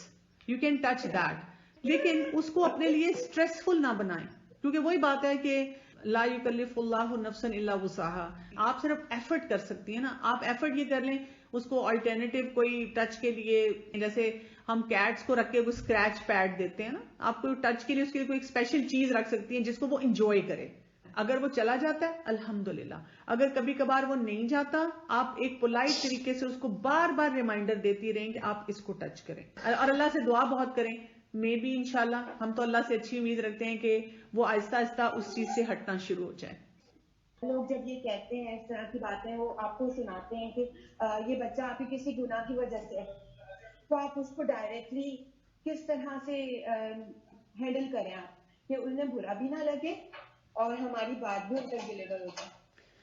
you can touch that, لیکن اس کو اپنے لیے اسٹریسفل نہ بنائیں, کیونکہ وہی بات ہے کہ لا یکلف اللہ نفسا الا وسعہا, آپ صرف ایفرٹ کر سکتی ہیں نا, آپ ایفرٹ یہ کر لیں, اس کو آلٹرنیٹیو کوئی ٹچ کے لیے, جیسے ہم کیٹس کو رکھ کے کوئی اسکریچ پیڈ دیتے ہیں نا, آپ کو ٹچ کے لیے اس کے لیے کوئی اسپیشل چیز رکھ سکتی ہیں جس کو وہ انجوائے کرے. اگر وہ چلا جاتا ہے الحمدللہ, اگر کبھی کبھار وہ نہیں جاتا, آپ ایک پولائٹ طریقے سے اس کو بار بار ریمائنڈر دیتی رہیں کہ آپ اس کو ٹچ کریں, اور اللہ سے دعا بہت کریں. میں بھی انشاءاللہ ہم تو اللہ سے اچھی امید رکھتے ہیں کہ وہ آہستہ آہستہ اس چیز سے ہٹنا شروع ہو جائے. لوگ جب یہ کہتے ہیں اس طرح کی باتیں, وہ آپ کو سناتے ہیں کہ یہ بچہ آپ کی کسی گناہ کی وجہ سے, تو آپ اس کو ڈائریکٹلی کس طرح سے ہینڈل کریں آپ کہ انہیں برا بھی نہ لگے اور ہماری بات بھی ان تک ڈلیور ہو جائے.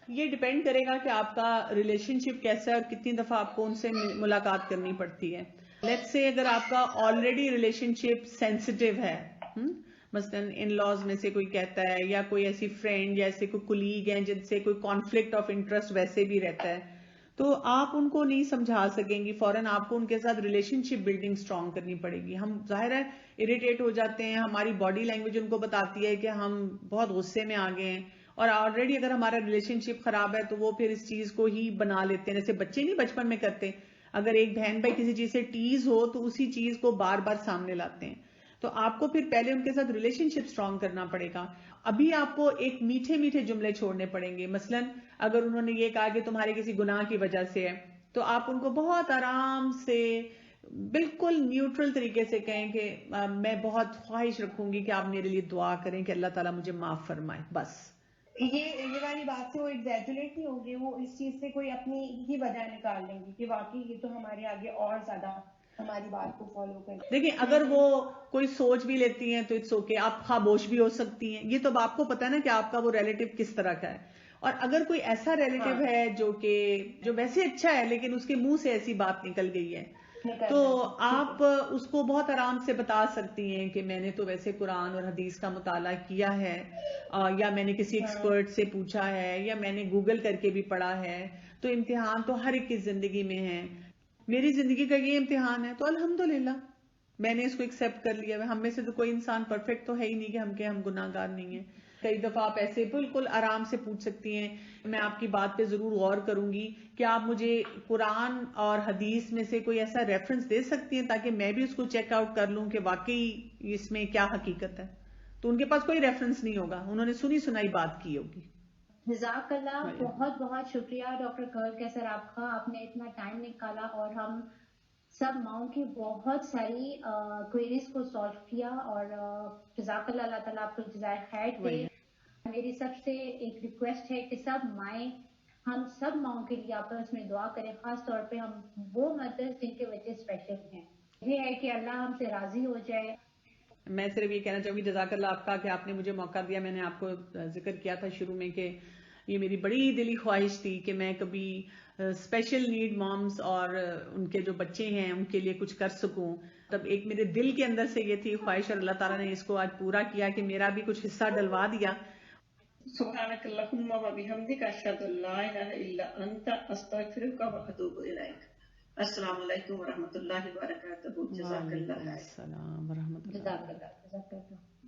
یہ ڈیپینڈ کرے گا کہ آپ کا ریلیشن شپ کیسا ہے اور کتنی دفعہ آپ کو ان سے ملاقات کرنی پڑتی ہے. لیٹس سے اگر آپ کا آلریڈی ریلیشن شپ سینسٹیو ہے, مثلاً ان لاز میں سے کوئی کہتا ہے, یا کوئی ایسی فرینڈ یا ایسے کوئی کولیگ ہیں جن سے کوئی کانفلکٹ آف انٹرسٹ ویسے بھی رہتا ہے, تو آپ ان کو نہیں سمجھا سکیں گی فوراً, آپ کو ان کے ساتھ ریلیشن شپ بلڈنگ اسٹرانگ کرنی پڑے گی. ہم ظاہر ہے اریٹیٹ ہو جاتے ہیں, ہماری باڈی لینگویج ان کو بتاتی ہے کہ ہم بہت غصے میں آ گئے ہیں, اور آلریڈی اگر ہمارا ریلیشن شپ خراب ہے تو وہ پھر اس چیز کو ہی بنا لیتے ہیں, جیسے بچے نہیں بچپن میں کرتے, اگر ایک بہن بھائی کسی چیز سے ٹیز ہو تو اسی چیز کو بار بار سامنے لاتے ہیں. تو آپ کو پھر پہلے ان کے ساتھ ریلیشن شپ اسٹرانگ کرنا پڑے گا. ابھی آپ کو ایک میٹھے میٹھے جملے چھوڑنے پڑیں گے. مثلا اگر انہوں نے یہ کہا کہ تمہارے کسی گناہ کی وجہ سے ہے, تو آپ ان کو بہت آرام سے بالکل نیوٹرل طریقے سے کہیں کہ میں بہت خواہش رکھوں گی کہ آپ میرے لیے دعا کریں کہ اللہ تعالیٰ مجھے معاف فرمائے. بس یہ والی بات سے وہ ایگزیجولیٹ نہیں ہوگی, وہ اس چیز سے کوئی اپنی ہی وجہ نکال لیں گی کہ واقعی یہ تو ہمارے آگے اور زیادہ ہماری بات کو فالو کریں. دیکھیں, اگر وہ کوئی سوچ بھی لیتی ہیں تو اٹس اوکے, آپ خاموش بھی ہو سکتی ہیں. یہ تو آپ کو پتا ہے نا کہ آپ کا وہ ریلیٹو کس طرح کا ہے. اور اگر کوئی ایسا ریلیٹو ہے جو ویسے اچھا ہے لیکن اس کے منہ سے ایسی بات نکل گئی ہے, تو آپ اس کو بہت آرام سے بتا سکتی ہیں کہ میں نے تو ویسے قرآن اور حدیث کا مطالعہ کیا ہے, یا میں نے کسی ایکسپرٹ سے پوچھا ہے, یا میں نے گوگل کر کے بھی پڑھا ہے. تو امتحان تو ہر ایک کی زندگی میں ہے, میری زندگی کا یہ امتحان ہے, تو الحمدللہ میں نے اس کو ایکسپٹ کر لیا. ہم میں سے تو کوئی انسان پرفیکٹ تو ہے ہی نہیں کہ ہم گناہ گار نہیں ہیں. کئی دفعہ آپ ایسے بالکل آرام سے پوچھ سکتی ہیں. میں آپ کی بات پہ ضرور غور کروں گی کہ آپ مجھے قرآن اور حدیث میں سے کوئی ایسا ریفرنس دے سکتی ہیں تاکہ میں بھی اس کو چیک آؤٹ کر لوں کہ واقعی اس میں کیا حقیقت ہے. تو ان کے پاس کوئی ریفرنس نہیں ہوگا, انہوں نے سنی سنائی بات کی ہوگی. جزاک اللہ, بہت بہت شکریہ ڈاکٹر کیسر آپ کا, آپ نے اتنا ٹائم نکالا اور ہم سب ماؤں کی بہت ساری کوئریز کو سالو کیا, اور جزاک اللہ, اللہ تعالیٰ آپ کو جزائے خیر دے. میری سب سے ایک ریکویسٹ ہے کہ سب مائیں, ہم سب ماؤں کے لیے آپس میں دعا کریں, خاص طور پہ ہم وہ مدرس جن کے بچے اسپیشل ہیں. یہ ہے کہ اللہ ہم سے راضی ہو جائے. میں صرف یہ کہنا چاہوں گی جزاک اللہ آپ کا کہ آپ نے مجھے موقع دیا. میں نے آپ کو ذکر کیا تھا شروع میں کہ یہ میری بڑی دلی خواہش تھی کہ میں کبھی اسپیشل نیڈ مامز اور ان کے جو بچے ہیں ان کے لیے کچھ کر سکوں. تب ایک میرے دل کے اندر سے یہ تھی خواہش, اور اللہ تعالیٰ نے اس کو آج پورا کیا کہ میرا بھی کچھ حصہ ڈلوا دیا. سبحانک اللہم و بحمدک, اشہد ان لا الہ الا انت, استغفرک و اتوب الیک. السلام علیکم ورحمۃ اللہ وبرکاتہ. جزاک اللہ خیر. السلام ورحمۃ اللہ. جزاک اللہ.